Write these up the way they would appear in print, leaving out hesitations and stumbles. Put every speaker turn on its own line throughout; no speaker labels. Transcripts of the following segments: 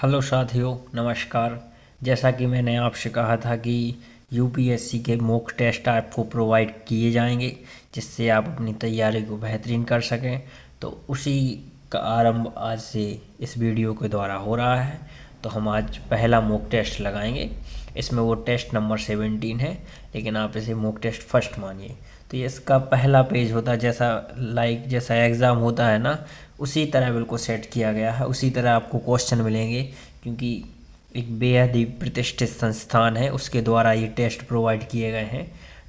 Hello साथियों, नमस्कार। जैसा कि मैंने आपसे कहा था कि यूपीएससी के मॉक टेस्ट आपको प्रोवाइड किए जाएंगे जिससे आप अपनी तैयारी को बेहतरीन कर सकें, तो उसी का आरंभ आज से इस वीडियो के द्वारा हो रहा है। तो हम आज पहला मॉक टेस्ट लगाएंगे। इसमें वो टेस्ट नंबर 17 है, लेकिन आप इसे मॉक टेस्ट फर्स्ट मानिए। तो ये इसका पहला पेज होता है, जैसा एग्ज़ाम होता है ना, उसी तरह बिल्कुल सेट किया गया है। उसी तरह आपको क्वेश्चन मिलेंगे, क्योंकि एक बेहद ही प्रतिष्ठित संस्थान है, उसके द्वारा ये टेस्ट प्रोवाइड किए गए हैं।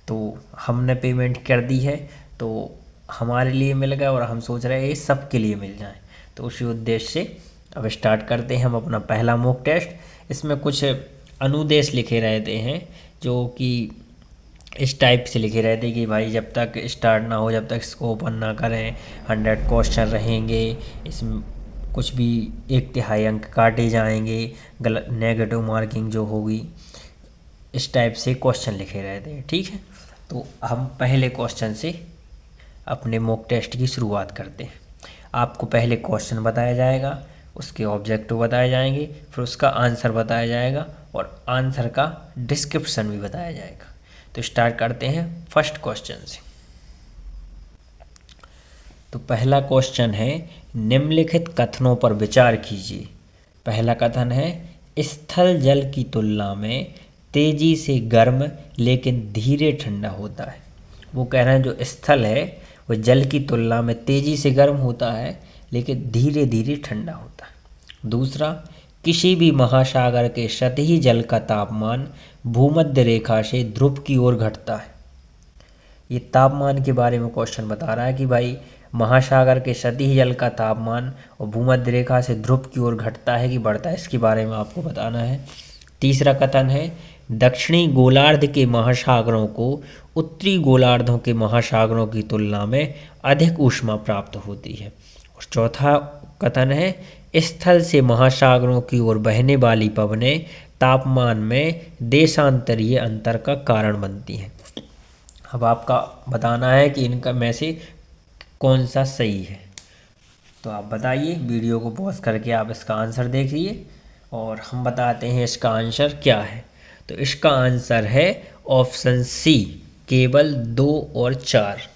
तो हमने पेमेंट कर दी है, तो हमारे लिए मिल गया और हम सोच रहे हैं ये सबके लिए मिल जाए। तो उसी उद्देश्य से अब स्टार्ट करते हैं हम अपना पहला मॉक टेस्ट। इसमें कुछ अनुदेश लिखे रहते हैं, जो कि इस टाइप से लिखे रहते हैं कि भाई जब तक स्टार्ट ना हो, जब तक इसको ओपन ना करें, 100 क्वेश्चन रहेंगे, इसमें कुछ भी 1/3 अंक काटे जाएंगे, गलत नेगेटिव मार्किंग जो होगी, इस टाइप से क्वेश्चन लिखे रहते हैं। ठीक है, तो हम पहले क्वेश्चन से अपने मॉक टेस्ट की शुरुआत करते हैं। आपको पहले क्वेश्चन बताया जाएगा, उसके ऑब्जेक्टिव बताए जाएंगे, फिर उसका आंसर बताया जाएगा और आंसर का डिस्क्रिप्शन भी बताया जाएगा। तो स्टार्ट करते हैं फर्स्ट क्वेश्चन से। तो पहला क्वेश्चन है, निम्नलिखित कथनों पर विचार कीजिए। पहला कथन है, स्थल जल की तुलना में तेजी से गर्म लेकिन धीरे ठंडा होता है। वो कह रहे हैं जो स्थल है वो जल की तुलना में तेजी से गर्म होता है लेकिन धीरे धीरे ठंडा होता है। दूसरा, किसी भी महासागर के सतही जल का तापमान भूमध्य रेखा से ध्रुव की ओर घटता है। ये तापमान के बारे में क्वेश्चन बता रहा है कि भाई महासागर के सतही जल का तापमान और भूमध्य रेखा से ध्रुव की ओर घटता है कि बढ़ता है, इसके बारे में आपको बताना है। तीसरा कथन है, दक्षिणी गोलार्ध के महासागरों को उत्तरी गोलार्धों के महासागरों की तुलना में अधिक ऊष्मा प्राप्त होती है। और चौथा कथन है, स्थल से महासागरों की ओर बहने वाली पवनें तापमान में देशांतरीय अंतर का कारण बनती हैं। अब आपका बताना है कि इनका में से कौन सा सही है। तो आप बताइए, वीडियो को पॉज करके आप इसका आंसर देखिए और हम बताते हैं इसका आंसर क्या है। तो इसका आंसर है ऑप्शन सी, केवल 2 और 4।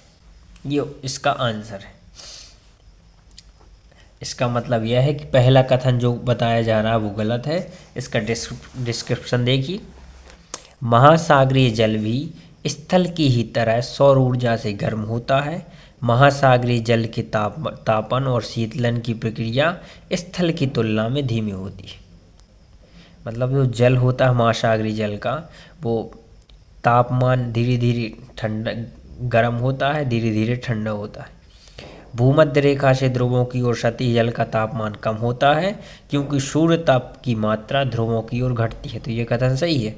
ये इसका आंसर है। इसका मतलब यह है कि पहला कथन जो बताया जा रहा है वो गलत है। इसका डिस्क्रिप्शन देखिए। महासागरीय जल भी स्थल की ही तरह सौर ऊर्जा से गर्म होता है। महासागरीय जल के तापन और शीतलन की प्रक्रिया स्थल की तुलना में धीमी होती है। मतलब जो जल होता है महासागरीय जल का, वो तापमान धीरे धीरे ठंडा गर्म होता है, धीरे धीरे ठंडा होता है। भूमध्य रेखा से ध्रुवों की ओर सतही जल का तापमान कम होता है क्योंकि सूर्य ताप की मात्रा ध्रुवों की ओर घटती है। तो ये कथन सही है।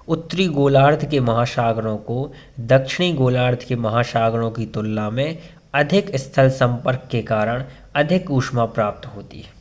उत्तरी गोलार्ध के महासागरों को दक्षिणी गोलार्ध के महासागरों की तुलना में अधिक स्थल संपर्क के कारण अधिक ऊष्मा प्राप्त होती है।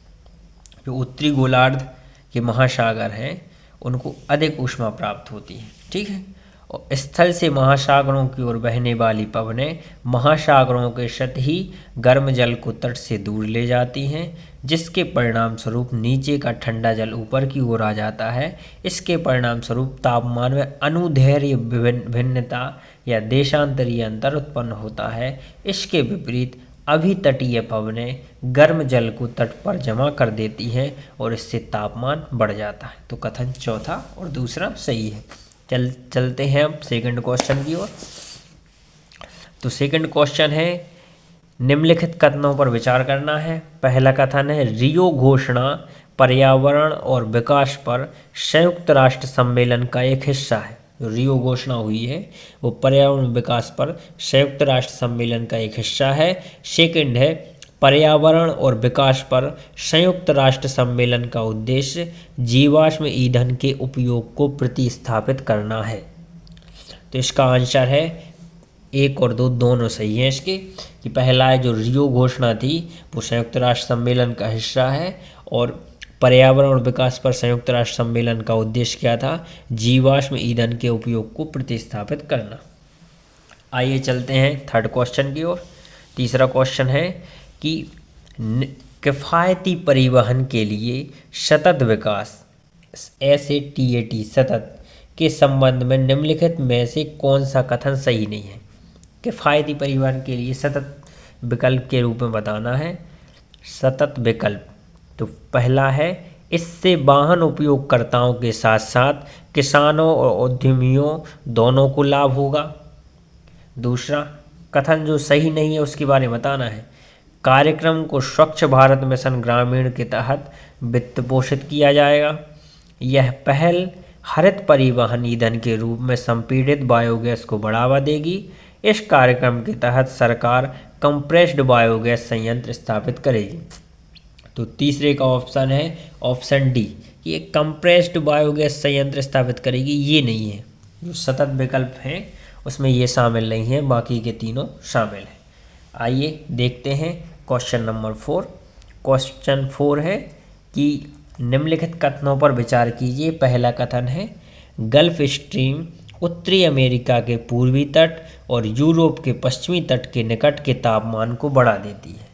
जो उत्तरी गोलार्ध के महासागर हैं उनको अधिक ऊष्मा प्राप्त होती है। ठीक है। और स्थल से महासागरों की ओर बहने वाली पवनें महासागरों के सतही गर्म जल को तट से दूर ले जाती हैं, जिसके परिणाम स्वरूप नीचे का ठंडा जल ऊपर की ओर आ जाता है। इसके परिणाम स्वरूप तापमान में अनुदैर्ध्य भिन्नता या देशांतरीय अंतर उत्पन्न होता है। इसके विपरीत अभी तटीय पवनें गर्म जल को तट पर जमा कर देती हैं और इससे तापमान बढ़ जाता है। तो कथन चौथा और दूसरा सही है। चलते हैं अब सेकंड क्वेश्चन की ओर। तो सेकंड क्वेश्चन है, निम्नलिखित कथनों पर विचार करना है। पहला कथन है, रियो घोषणा पर्यावरण और विकास पर संयुक्त राष्ट्र सम्मेलन का एक हिस्सा है। जो रियो घोषणा हुई है वो पर्यावरण विकास पर संयुक्त राष्ट्र सम्मेलन का एक हिस्सा है। सेकंड है, पर्यावरण और विकास पर संयुक्त राष्ट्र सम्मेलन का उद्देश्य जीवाश्म ईंधन के उपयोग को प्रतिस्थापित करना है। तो इसका आंसर है 1 और 2 दोनों सही हैं इसके। कि पहला है जो रियो घोषणा थी वो संयुक्त राष्ट्र सम्मेलन का हिस्सा है, और पर्यावरण और विकास पर संयुक्त राष्ट्र सम्मेलन का उद्देश्य क्या था? जीवाश्म ईंधन के उपयोग को प्रतिस्थापित करना। आइए चलते हैं थर्ड क्वेश्चन की ओर। तीसरा क्वेश्चन है कि किफ़ायती परिवहन के लिए सतत विकास SATAT सतत के संबंध में निम्नलिखित में से कौन सा कथन सही नहीं है। किफ़ायती परिवहन के लिए सतत विकल्प के रूप में बताना है। सतत विकल्प तो पहला है, इससे वाहन उपयोगकर्ताओं के साथ साथ किसानों और उद्यमियों दोनों को लाभ होगा। दूसरा कथन जो सही नहीं है उसके बारे में बताना है। कार्यक्रम को स्वच्छ भारत मिशन ग्रामीण के तहत वित्त पोषित किया जाएगा। यह पहल हरित परिवहन ईंधन के रूप में संपीड़ित बायोगैस को बढ़ावा देगी। इस कार्यक्रम के तहत सरकार कंप्रेस्ड बायोगैस संयंत्र स्थापित करेगी। तो तीसरे का ऑप्शन है ऑप्शन डी, ये कंप्रेस्ड बायोगैस संयंत्र स्थापित करेगी, ये नहीं है। जो सतत विकल्प है उसमें ये शामिल नहीं है, बाकी के तीनों शामिल हैं। आइए देखते हैं क्वेश्चन नंबर 4। क्वेश्चन 4 है कि निम्नलिखित कथनों पर विचार कीजिए। पहला कथन है, गल्फ स्ट्रीम उत्तरी अमेरिका के पूर्वी तट और यूरोप के पश्चिमी तट के निकट के तापमान को बढ़ा देती है।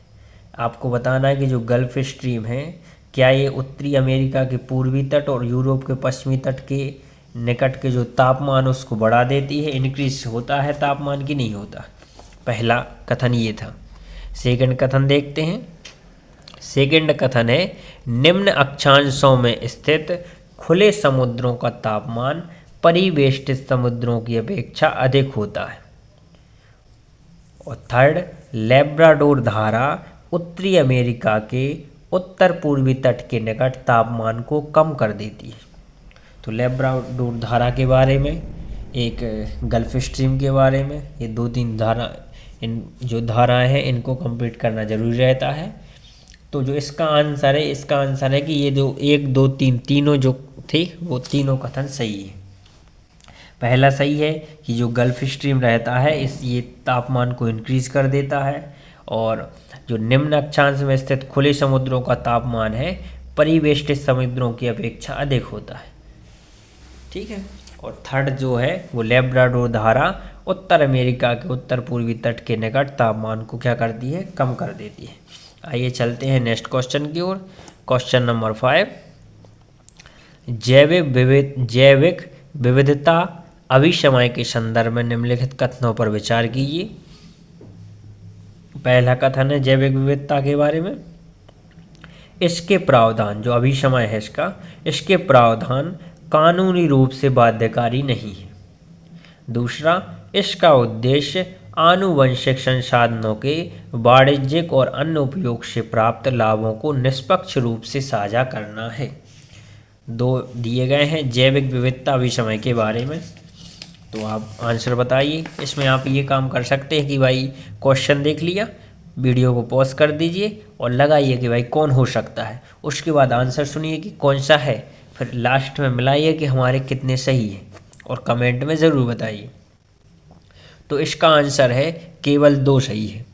आपको बताना है कि जो गल्फ स्ट्रीम है क्या ये उत्तरी अमेरिका के पूर्वी तट और यूरोप के पश्चिमी तट के निकट के जो तापमान उसको बढ़ा देती है, इंक्रीज होता है तापमान की नहीं होता। पहला कथन ये था। सेकंड कथन देखते हैं। सेकंड कथन है, निम्न अक्षांशों में स्थित खुले समुद्रों का तापमान परिवेष्टित समुद्रों की अपेक्षा अधिक होता है। और थर्ड, लेब्राडोर धारा उत्तरी अमेरिका के उत्तर पूर्वी तट के निकट तापमान को कम कर देती है। तो लेब्राडोर धारा के बारे में, एक गल्फ स्ट्रीम के बारे में, ये 2-3 धारा, इन जो धाराएं हैं इनको कंप्लीट करना जरूरी रहता है। तो जो इसका आंसर है कि ये जो 1, 2, 3 तीनों जो थे वो तीनों कथन सही है। पहला सही है कि जो गल्फ स्ट्रीम रहता है ये तापमान को इंक्रीज कर देता है, और जो निम्न अक्षांश में स्थित खुले समुद्रों का तापमान है परिवेष्टित समुद्रों की अपेक्षा अधिक होता है। ठीक है। और थर्ड जो है वो लेब्राडोर धारा उत्तर अमेरिका के उत्तर पूर्वी तट के निकट तापमान को क्या करती है, कम कर देती है। आइए चलते हैं नेक्स्ट क्वेश्चन की ओर। क्वेश्चन नंबर 5, जैविक विविधता अभिसमय के संदर्भ में निम्नलिखित कथनों पर विचार कीजिए। पहला कथन है जैविक विविधता के बारे में, इसके प्रावधान जो अभिसमय है इसके प्रावधान कानूनी रूप से बाध्यकारी नहीं है। दूसरा, इसका उद्देश्य आनुवंशिक संसाधनों के वाणिज्यिक और अन्य उपयोग से प्राप्त लाभों को निष्पक्ष रूप से साझा करना है। 2 दिए गए हैं जैविक विविधता अभिसमय के बारे में, तो आप आंसर बताइए। इसमें आप ये काम कर सकते हैं कि भाई क्वेश्चन देख लिया, वीडियो को पॉज कर दीजिए और लगाइए कि भाई कौन हो सकता है, उसके बाद आंसर सुनिए कि कौन सा है, फिर लास्ट में मिलाइए कि हमारे कितने सही हैं और कमेंट में ज़रूर बताइए। तो इसका आंसर है केवल 2 सही है।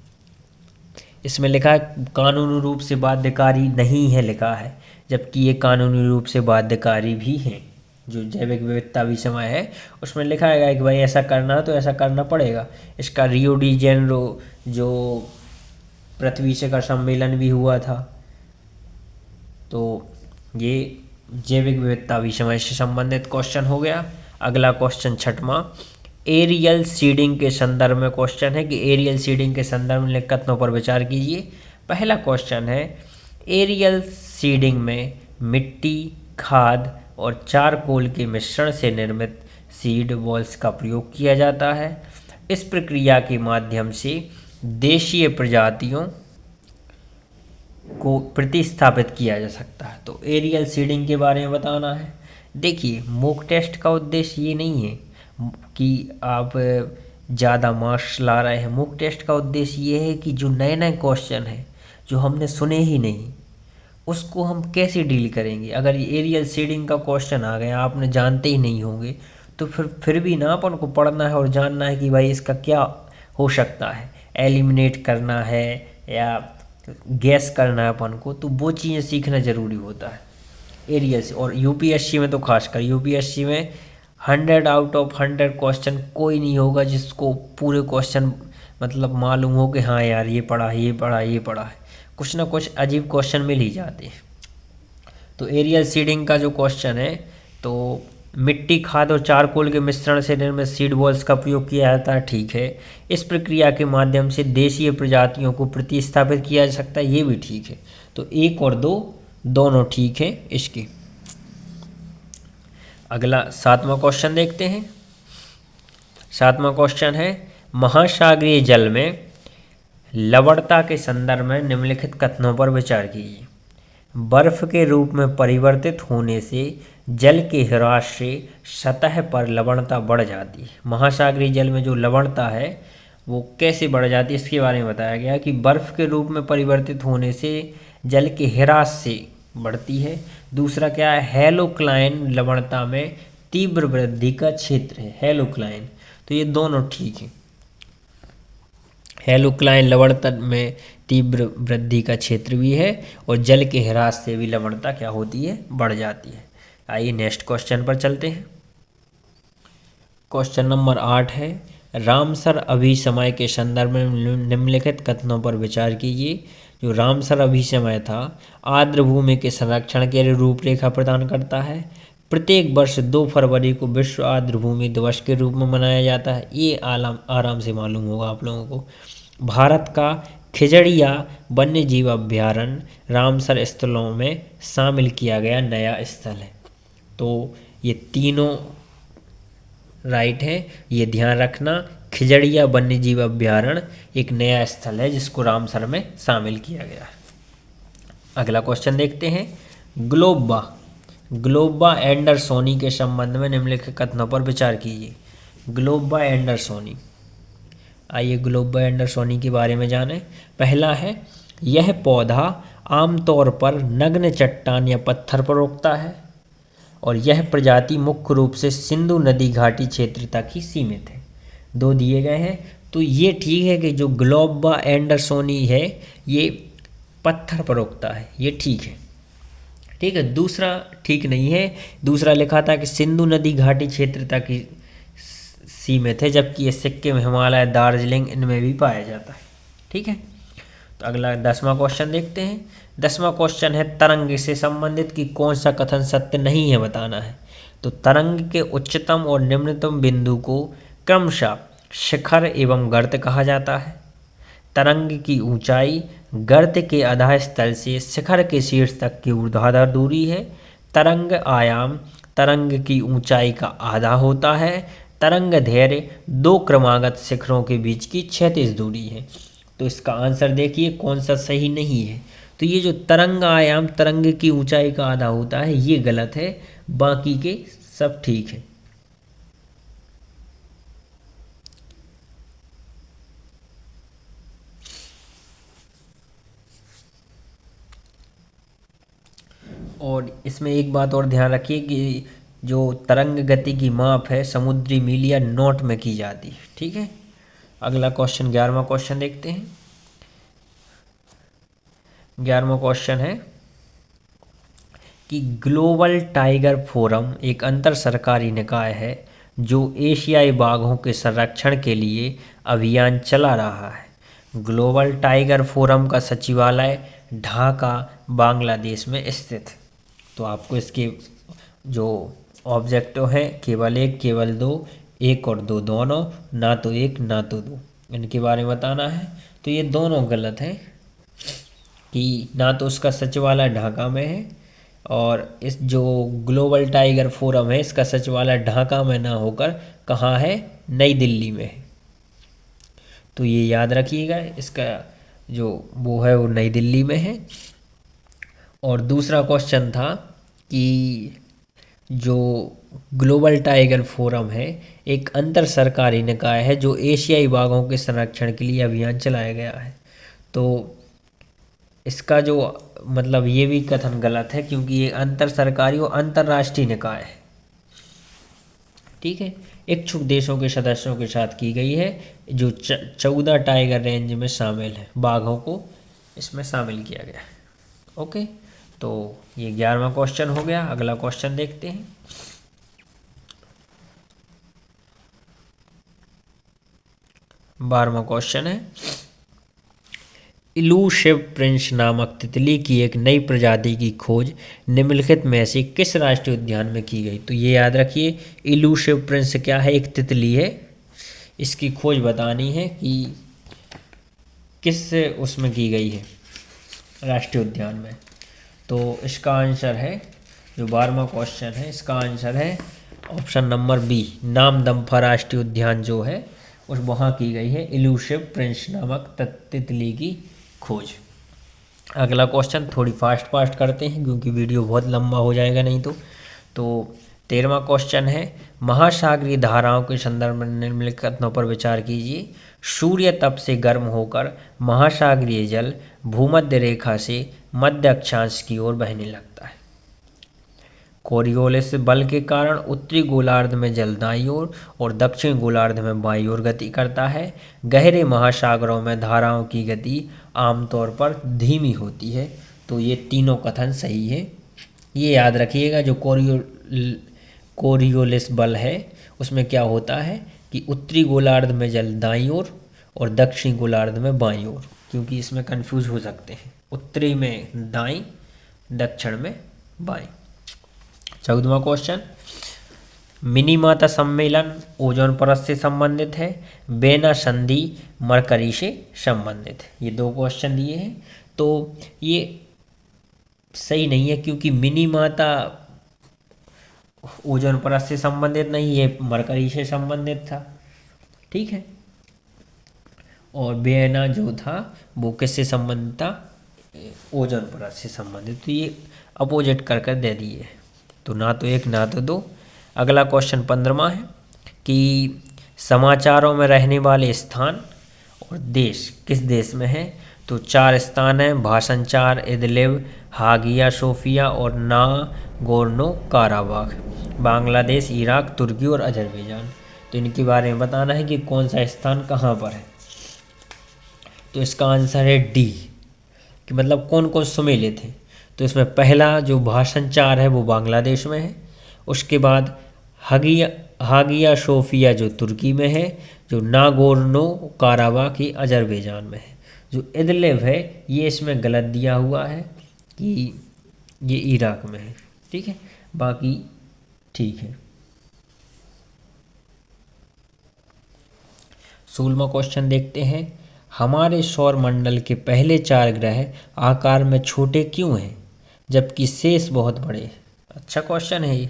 इसमें लिखा है कानूनी रूप से बाध्यकारी नहीं है लिखा है, जबकि ये कानूनी रूप से बाध्यकारी भी हैं। जो जैविक विविधता अभिसमय है उसमें लिखा है कि भाई ऐसा करना है तो ऐसा करना पड़ेगा। इसका रियो डी जेनेरो जो पृथ्वी शिखर सम्मेलन भी हुआ था, तो ये जैविक विविधता अभिसमय से संबंधित क्वेश्चन हो गया। अगला क्वेश्चन 6वां, एरियल सीडिंग के संदर्भ में क्वेश्चन है कि एरियल सीडिंग के संदर्भ में कथनों पर विचार कीजिए। पहला क्वेश्चन है, एरियल सीडिंग में मिट्टी, खाद और चारकोल के मिश्रण से निर्मित सीड बॉल्स का प्रयोग किया जाता है। इस प्रक्रिया के माध्यम से देशीय प्रजातियों को प्रतिस्थापित किया जा सकता है। तो एरियल सीडिंग के बारे में बताना है। देखिए, मॉक टेस्ट का उद्देश्य ये नहीं है कि आप ज़्यादा मार्क्स ला रहे हैं। मॉक टेस्ट का उद्देश्य ये है कि जो नए नए क्वेश्चन हैं जो हमने सुने ही नहीं, उसको हम कैसे डील करेंगे। अगर ये एरियल सीडिंग का क्वेश्चन आ गया, आपने जानते ही नहीं होंगे, तो फिर भी ना अपन को पढ़ना है और जानना है कि भाई इसका क्या हो सकता है, एलिमिनेट करना है या गैस करना है अपन को, तो वो चीज़ें सीखना ज़रूरी होता है एरियल से। और यूपीएससी में तो खासकर यूपीएससी में 100 आउट ऑफ 100 क्वेश्चन कोई नहीं होगा जिसको पूरे क्वेश्चन मतलब मालूम हो कि हाँ यार ये पढ़ा है। कुछ ना कुछ अजीब क्वेश्चन मिल ही जाते हैं। तो एरियल सीडिंग का जो क्वेश्चन है, तो मिट्टी, खाद और चारकोल के मिश्रण से निर्मित सीड बॉल्स का प्रयोग किया जाता है, ठीक है। इस प्रक्रिया के माध्यम से देशीय प्रजातियों को प्रतिस्थापित किया जा सकता है, ये भी ठीक है। तो 1 और 2 दोनों ठीक है इसके। अगला 7वां क्वेश्चन देखते हैं। 7वां क्वेश्चन है, महासागरीय जल में लवणता के संदर्भ में निम्नलिखित कथनों पर विचार कीजिए। बर्फ के रूप में परिवर्तित होने से जल के ह्रास से सतह पर लवणता बढ़ जाती है। महासागरीय जल में जो लवणता है वो कैसे बढ़ जाती है, इसके बारे में बताया गया कि बर्फ के रूप में परिवर्तित होने से जल के ह्रास से बढ़ती है। दूसरा क्या है, हेलोक्लाइन लवणता में तीव्र वृद्धि का क्षेत्र है, हेलोक्लाइन। तो ये दोनों ठीक है। हेलोक्लाइन लवणता में तीव्र वृद्धि का क्षेत्र भी है और जल के ह्रास से भी लवणता क्या होती है, बढ़ जाती है। आइए नेक्स्ट क्वेश्चन पर चलते हैं। क्वेश्चन नंबर 8 है, रामसर अभिसमय के संदर्भ में निम्नलिखित कथनों पर विचार कीजिए। जो रामसर अभिसमय था, आर्द्र भूमि के संरक्षण के लिए रूपरेखा प्रदान करता है। प्रत्येक वर्ष 2 फरवरी को विश्व आर्द्र भूमि दिवस के रूप में मनाया जाता है, ये आराम से मालूम होगा आप लोगों को। भारत का खिजड़िया वन्य जीव अभ्यारण्य रामसर स्थलों में शामिल किया गया नया स्थल है। तो ये तीनों राइट है, ये ध्यान रखना। खिजड़िया वन्य जीव अभ्यारण्य एक नया स्थल है जिसको रामसर में शामिल किया गया है। अगला क्वेश्चन देखते हैं। ग्लोबा एंडरसोनी के संबंध में निम्नलिखित कथनों पर विचार कीजिए। ग्लोबा एंडरसोनी, आइए ग्लोबा एंडरसोनी के बारे में जानें। पहला है, यह पौधा आमतौर पर नग्न चट्टान या पत्थर पर उगता है और यह प्रजाति मुख्य रूप से सिंधु नदी घाटी क्षेत्र तक ही सीमित है। 2 दिए गए हैं। तो ये ठीक है कि जो ग्लोबा एंडरसोनी है ये पत्थर पर उगता है, ये ठीक है। ठीक है, दूसरा ठीक नहीं है। दूसरा लिखा था कि सिंधु नदी घाटी क्षेत्र तक ही सीमित है, जबकि ये सिक्किम, हिमालय, दार्जिलिंग इनमें भी पाया जाता है। ठीक है, तो अगला 10वां क्वेश्चन देखते हैं। 10वां क्वेश्चन है, तरंग से संबंधित कि कौन सा कथन सत्य नहीं है बताना है। तो तरंग के उच्चतम और निम्नतम बिंदु को क्रमशः शिखर एवं गर्त कहा जाता है। तरंग की ऊंचाई गर्त के आधा स्थल से शिखर के शीर्ष तक की ऊर्ध्वाधर दूरी है। तरंग आयाम तरंग की ऊंचाई का आधा होता है। तरंग दैर्घ्य 2 क्रमागत शिखरों के बीच की क्षैतिज दूरी है। तो इसका आंसर देखिए कौन सा सही नहीं है। तो ये जो तरंग आयाम तरंग की ऊंचाई का आधा होता है ये गलत है, बाकी के सब ठीक है। और इसमें एक बात और ध्यान रखिए कि जो तरंग गति की माप है समुद्री मील या नॉट में की जाती है। ठीक है, अगला क्वेश्चन 11वां क्वेश्चन देखते हैं। 11वां क्वेश्चन है कि ग्लोबल टाइगर फोरम एक अंतर सरकारी निकाय है जो एशियाई बाघों के संरक्षण के लिए अभियान चला रहा है। ग्लोबल टाइगर फोरम का सचिवालय ढाका, बांग्लादेश में स्थित है। तो आपको इसके जो ऑब्जेक्टिव हैं केवल 1, केवल 2, 1 और 2 दोनों, ना तो 1 ना तो 2, इनके बारे में बताना है। तो ये दोनों गलत हैं कि ना तो उसका सचिवालय ढाका में है और इस जो ग्लोबल टाइगर फोरम है इसका सचिवालय ढाका में ना होकर कहाँ है, नई दिल्ली में है। तो ये याद रखिएगा, इसका जो वो है वो नई दिल्ली में है। और दूसरा क्वेश्चन था कि जो ग्लोबल टाइगर फोरम है एक अंतर सरकारी निकाय है जो एशियाई बाघों के संरक्षण के लिए अभियान चलाया गया है। तो इसका जो मतलब ये भी कथन गलत है क्योंकि ये अंतर सरकारी और अंतर्राष्ट्रीय निकाय है। ठीक है, इच्छुक देशों के सदस्यों के साथ की गई है जो 14 टाइगर रेंज में शामिल है, बाघों को इसमें शामिल किया गया है। ओके, तो ये 11वां क्वेश्चन हो गया। अगला क्वेश्चन देखते हैं। 12वां क्वेश्चन है, इलूशिव प्रिंस नामक तितली की एक नई प्रजाति की खोज निम्नलिखित में से किस राष्ट्रीय उद्यान में की गई? तो ये याद रखिए, इलूशिव प्रिंस क्या है? एक तितली है। इसकी खोज बतानी है कि किस उसमें की गई है, राष्ट्रीय उद्यान में। तो इसका आंसर है, जो 12वां क्वेश्चन है, इसका आंसर है ऑप्शन नंबर बी, नामदम्फा राष्ट्रीय उद्यान जो है उस वहाँ की गई है इलूशिव प्रिंस नामक तितली की खोज। अगला क्वेश्चन थोड़ी फास्ट करते हैं क्योंकि वीडियो बहुत लंबा हो जाएगा नहीं तो 13वां क्वेश्चन है, महासागरीय धाराओं के संदर्भ में निम्नलिखित कथनों पर विचार कीजिए। सूर्य तप से गर्म होकर महासागरीय जल भूमध्य रेखा से मध्य अक्षांश की ओर बहने लगता है। कोरियोलिस बल के कारण उत्तरी गोलार्ध में जल दाईं ओर और दक्षिण गोलार्ध में बाईं ओर गति करता है। गहरे महासागरों में धाराओं की गति आमतौर पर धीमी होती है। तो ये तीनों कथन सही है। ये याद रखिएगा, जो कोरियोलिस बल है उसमें क्या होता है कि उत्तरी गोलार्ध में जल दाईं ओर और दक्षिणी गोलार्ध में बाईं ओर, क्योंकि इसमें कंफ्यूज हो सकते हैं, उत्तरी में दाईं, दक्षिण में बाईं। 14वां क्वेश्चन, मिनीमाता सम्मेलन ओजोन परत से संबंधित है, बेना संधि मरकरी से संबंधित है। ये 2 क्वेश्चन दिए हैं। तो ये सही नहीं है क्योंकि मिनीमाता ओजोन परत से संबंधित नहीं, ये मरकरी से संबंधित था। ठीक है। और बेना जो था वो किससे संबंधित था? ओजोन परत से संबंधित। तो ये अपोजिट कर दे दिए, तो ना तो 1 ना तो 2। अगला क्वेश्चन 15वां है कि समाचारों में रहने वाले स्थान और देश किस देश में है? तो 4 स्थान हैं, भाषण 4, इदलिब, हागिया सोफिया और नागोर्नो काराबाख। बांग्लादेश, इराक, तुर्की और अजरबैजान। तो इनके बारे में बताना है कि कौन सा स्थान कहाँ पर है। तो इसका आंसर है डी, कि मतलब कौन कौन सुमेलित थे। तो इसमें पहला जो भाषण 4 है वो बांग्लादेश में है। उसके बाद हागिया सोफिया जो तुर्की में है, जो नागोर्नो काराबाख ये अजरबैजान में है। जो इदलिब है ये इसमें गलत दिया हुआ है कि ये इराक में है। ठीक है, बाकी ठीक है। 16वां क्वेश्चन देखते हैं, हमारे सौर मंडल के पहले 4 ग्रह आकार में छोटे क्यों हैं जबकि शेष बहुत बड़े हैं? अच्छा क्वेश्चन है ये,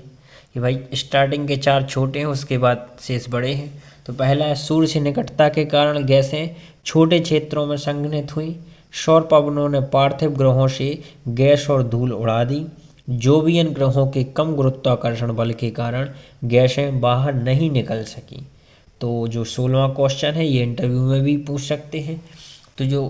कि भाई स्टार्टिंग के 4 छोटे हैं, उसके बाद शेष बड़े हैं। तो पहला है, सूर्य से निकटता के कारण गैसें छोटे क्षेत्रों में संघनित हुई। सौर पवनों ने पार्थिव ग्रहों से गैस और धूल उड़ा दी। जोवियन ग्रहों के कम गुरुत्वाकर्षण बल के कारण गैसें बाहर नहीं निकल सकी। तो जो 16वां क्वेश्चन है ये इंटरव्यू में भी पूछ सकते हैं। तो जो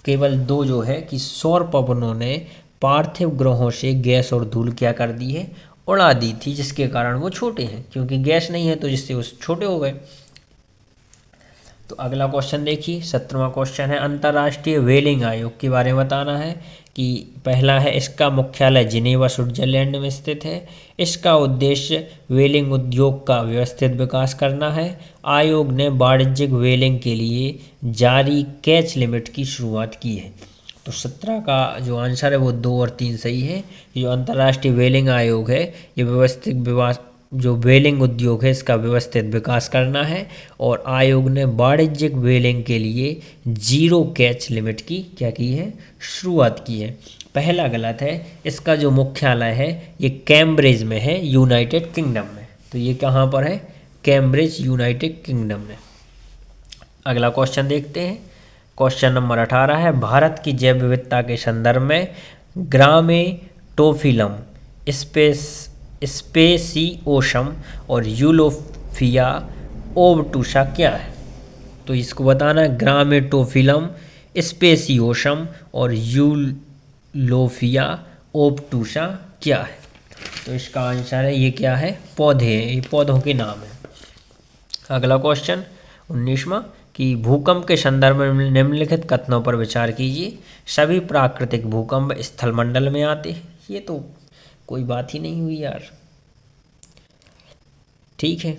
केवल 2 जो है कि सौर पवनों ने पार्थिव ग्रहों से गैस और धूल क्या कर दी है? उड़ा दी थी, जिसके कारण वो छोटे हैं, क्योंकि गैस नहीं है तो जिससे वो छोटे हो गए। तो अगला क्वेश्चन देखिए, 17वां क्वेश्चन है, अंतर्राष्ट्रीय व्हेलिंग आयोग के बारे में बताना है। कि पहला है, इसका मुख्यालय जिनेवा स्विट्जरलैंड में स्थित है। इसका उद्देश्य व्हेलिंग उद्योग का व्यवस्थित विकास करना है। आयोग ने वाणिज्यिक व्हेलिंग के लिए जारी कैच लिमिट की शुरुआत की है। तो 17 का जो आंसर है वो 2 और 3 सही है। जो अंतर्राष्ट्रीय व्हेलिंग आयोग है ये जो व्हेलिंग उद्योग है इसका व्यवस्थित विकास करना है, और आयोग ने वाणिज्यिक व्हेलिंग के लिए 0 कैच लिमिट की क्या की है? शुरुआत की है। पहला गलत है, इसका जो मुख्यालय है ये कैम्ब्रिज में है, यूनाइटेड किंगडम में। तो ये कहाँ पर है? कैम्ब्रिज, यूनाइटेड किंगडम में। अगला क्वेश्चन देखते हैं, क्वेश्चन नंबर 18 है, भारत की जैव विविधता के संदर्भ में ग्रामेटोफिलम स्पेसियोसम और यूलोफिया ओबटूसा क्या है? तो इसको बताना है, ग्रामेटोफिलम स्पेसियोसम और यूलोफिया ओबटूसा क्या है? तो इसका आंसर है ये क्या है? पौधे हैं, ये पौधों के नाम है। अगला क्वेश्चन 19वां कि भूकंप के संदर्भ में निम्नलिखित कथनों पर विचार कीजिए। सभी प्राकृतिक भूकंप स्थलमंडल में आते हैं। ये तो कोई बात ही नहीं हुई यार। ठीक है,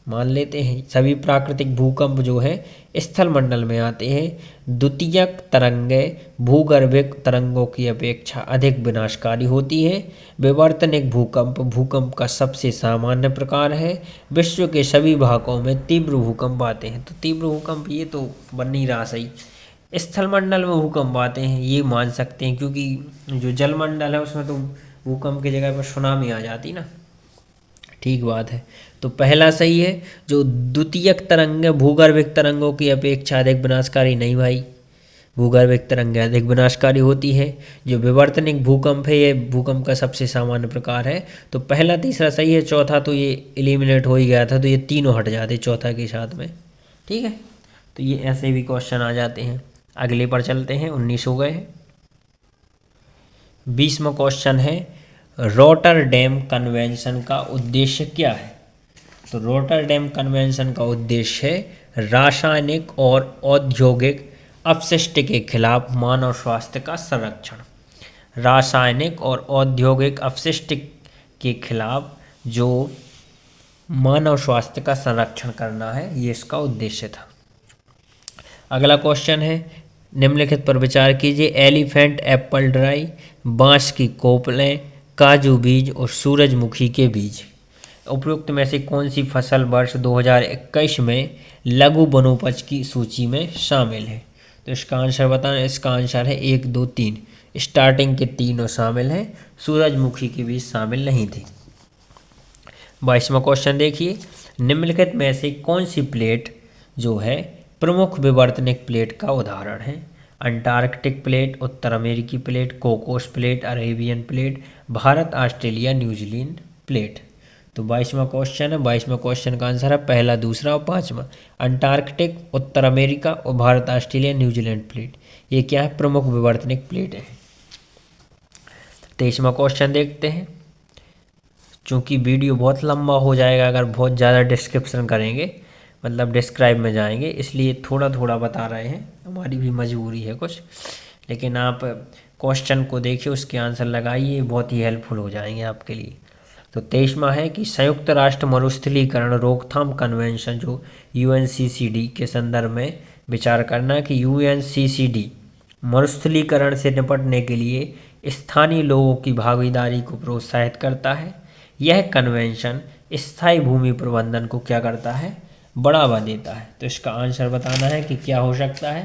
मान लेते हैं। सभी प्राकृतिक भूकंप जो है स्थल मंडल में आते हैं। द्वितीयक तरंगें भूगर्भिक तरंगों की अपेक्षा अधिक विनाशकारी होती है। विवर्तनिक भूकंप भूकंप का सबसे सामान्य प्रकार है। विश्व के सभी भागों में तीव्र भूकंप आते हैं। तो तीव्र भूकंप ये तो बन नहीं रहा सही। स्थल मंडल में भूकंप आते हैं ये मान सकते हैं, क्योंकि जो जल मंडल है उसमें तो भूकंप की जगह पर सुनामी आ जाती ना। ठीक बात है। तो पहला सही है। जो द्वितीयक तरंगें भूगर्भिक तरंगों की अपेक्षा अधिक विनाशकारी नहीं भाई, भूगर्भिक तरंगें अधिक विनाशकारी होती है। जो विवर्तनिक भूकंप है ये भूकंप का सबसे सामान्य प्रकार है। तो पहला तीसरा सही है, चौथा तो ये एलिमिनेट हो ही गया था, तो ये तीनों हट जाते चौथा के साथ में। ठीक है, तो ये ऐसे भी क्वेश्चन आ जाते हैं। अगले पर चलते हैं, 19 हो गए हैं। 20वां क्वेश्चन है, रॉटरडैम कन्वेंशन का उद्देश्य क्या है? तो रॉटरडैम कन्वेंशन का उद्देश्य है रासायनिक और औद्योगिक अपशिष्ट के खिलाफ मानव स्वास्थ्य का संरक्षण। रासायनिक और औद्योगिक अपशिष्ट के खिलाफ जो मानव स्वास्थ्य का संरक्षण करना है, ये इसका उद्देश्य था। अगला क्वेश्चन है, निम्नलिखित पर विचार कीजिए। एलिफेंट एप्पल ड्राई, बांस की कोपलें, काजू बीज और सूरजमुखी के बीज उपयुक्त में से कौन सी फसल वर्ष 2021 में लघु वनोपज की सूची में शामिल है? तो इसका आंसर बताना। इसका आंसर है 1, 2, 3। स्टार्टिंग के तीनों शामिल हैं, सूरजमुखी के बीज शामिल नहीं थी। 22वां क्वेश्चन देखिए, निम्नलिखित में से कौन सी प्लेट जो है प्रमुख विवर्तनिक प्लेट का उदाहरण है? अंटार्कटिक प्लेट, उत्तर अमेरिकी plate, Cocos plate, Arabian plate, Bharat Australia New Zealand plate. तो 22वां क्वेश्चन है। 22वां क्वेश्चन का आंसर है पहला, दूसरा और पांचवा। अंटार्कटिक, उत्तर अमेरिका और भारत ऑस्ट्रेलिया न्यूजीलैंड प्लेट, ये क्या है? प्रमुख विवर्तनिक प्लेट है। 23वां क्वेश्चन देखते हैं। चूँकि वीडियो बहुत लंबा हो जाएगा अगर बहुत ज़्यादा डिस्क्रिप्शन करेंगे, मतलब डिस्क्राइब में जाएंगे, इसलिए थोड़ा थोड़ा बता रहे हैं, हमारी भी मजबूरी है कुछ। लेकिन आप क्वेश्चन को देखिए, उसके आंसर लगाइए, बहुत ही हेल्पफुल हो जाएंगे आपके लिए। तो 23वां है कि संयुक्त राष्ट्र मरुस्थलीकरण रोकथाम कन्वेंशन जो UNCCD के संदर्भ में विचार करना कि UNCCD मरुस्थलीकरण से निपटने के लिए स्थानीय लोगों की भागीदारी को प्रोत्साहित करता है। यह कन्वेंशन स्थायी भूमि प्रबंधन को क्या करता है? बढ़ावा देता है। तो इसका आंसर बताना है कि क्या हो सकता है।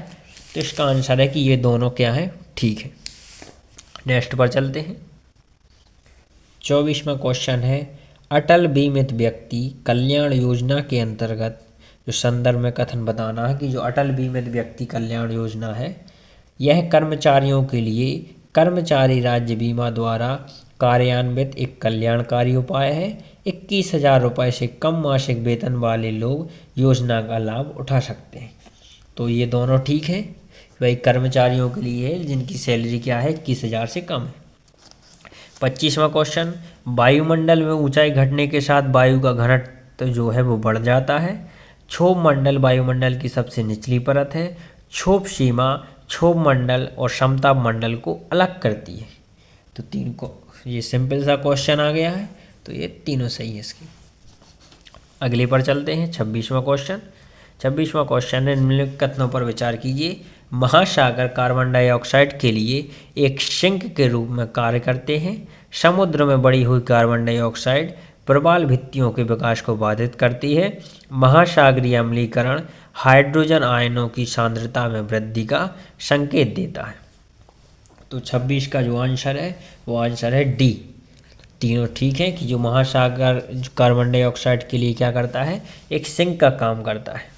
तो इसका आंसर है कि ये दोनों क्या है? ठीक है। नेक्स्ट पर चलते हैं। 24वां क्वेश्चन है, अटल बीमित व्यक्ति कल्याण योजना के अंतर्गत जो संदर्भ में कथन बताना है कि जो अटल बीमित व्यक्ति कल्याण योजना है, यह कर्मचारियों के लिए कर्मचारी राज्य बीमा द्वारा कार्यान्वित एक कल्याणकारी उपाय है। 21,000 रुपये से कम मासिक वेतन वाले लोग योजना का लाभ उठा सकते हैं। तो ये दोनों ठीक है, वही कर्मचारियों के लिए है जिनकी सैलरी क्या है? 21,000 से कम है। 25वां क्वेश्चन, वायुमंडल में ऊंचाई घटने के साथ वायु का घनत्व जो है वो बढ़ जाता है। क्षोभ मंडल वायुमंडल की सबसे निचली परत है। क्षोभ सीमा क्षोभ मंडल और समताप मंडल को अलग करती है। तो तीन को ये सिंपल सा क्वेश्चन आ गया है, तो ये तीनों सही है इसकी। अगले पर चलते हैं। 26वां क्वेश्चन। 26वां क्वेश्चन है, निम्नलिखित कथनों पर विचार कीजिए। महासागर कार्बन डाइऑक्साइड के लिए एक सिंक के रूप में कार्य करते हैं। समुद्र में बढ़ी हुई कार्बन डाइऑक्साइड प्रवाल भित्तियों के विकास को बाधित करती है। महासागरीय अम्लीकरण हाइड्रोजन आयनों की सांद्रता में वृद्धि का संकेत देता है। तो 26 का जो आंसर है वो आंसर है डी। तीनों ठीक है कि जो महासागर कार्बन डाइऑक्साइड के लिए क्या करता है? एक सिंक का काम करता है।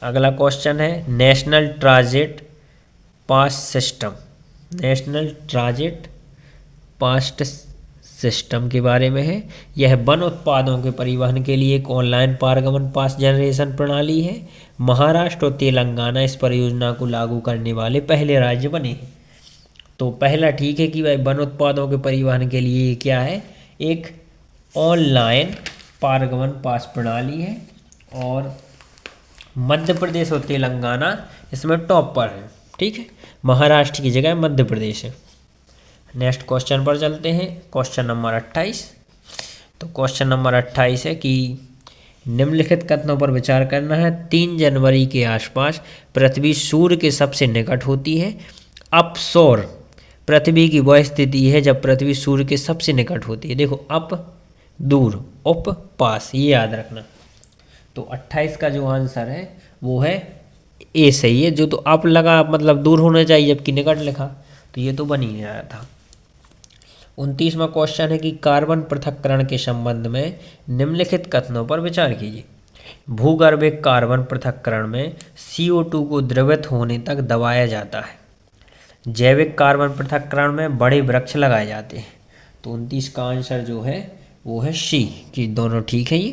अगला क्वेश्चन है, national transit pass system. National transit pass system के बारे में है। यह वन उत्पादों के परिवहन के लिए एक ऑनलाइन पारगमन पास जनरेशन प्रणाली है। महाराष्ट्र और तेलंगाना इस परियोजना को लागू करने वाले पहले राज्य बने हैं। तो पहला ठीक है कि भाई वन उत्पादों के परिवहन के लिए क्या है? एक ऑनलाइन पारगमन पास प्रणाली है, और मध्य प्रदेश और तेलंगाना इसमें टॉप पर है। ठीक है, महाराष्ट्र की जगह मध्य प्रदेश है। नेक्स्ट क्वेश्चन पर चलते हैं, क्वेश्चन नंबर 28। तो क्वेश्चन नंबर 28 है कि निम्नलिखित कथनों पर विचार करना है। 3 जनवरी के आसपास पृथ्वी सूर्य के सबसे निकट होती है। अप सौर पृथ्वी की वह स्थिति है जब पृथ्वी सूर्य के सबसे निकट होती है। देखो, अप दूर, उप पास, ये याद रखना। तो 28 का जो आंसर है वो है ए सही है। जो तो अप लगा मतलब दूर होना चाहिए, जबकि निकट लिखा, तो ये तो बन ही नहीं रहा था। 29वां क्वेश्चन है कि कार्बन पृथक्करण के संबंध में निम्नलिखित कथनों पर विचार कीजिए। भूगर्भिक कार्बन पृथक्करण में CO2 को द्रवित होने तक दबाया जाता है। जैविक कार्बन पृथक्करण में बड़े वृक्ष लगाए जाते हैं। तो 29 का आंसर जो है वो है सी, कि दोनों ठीक है। ये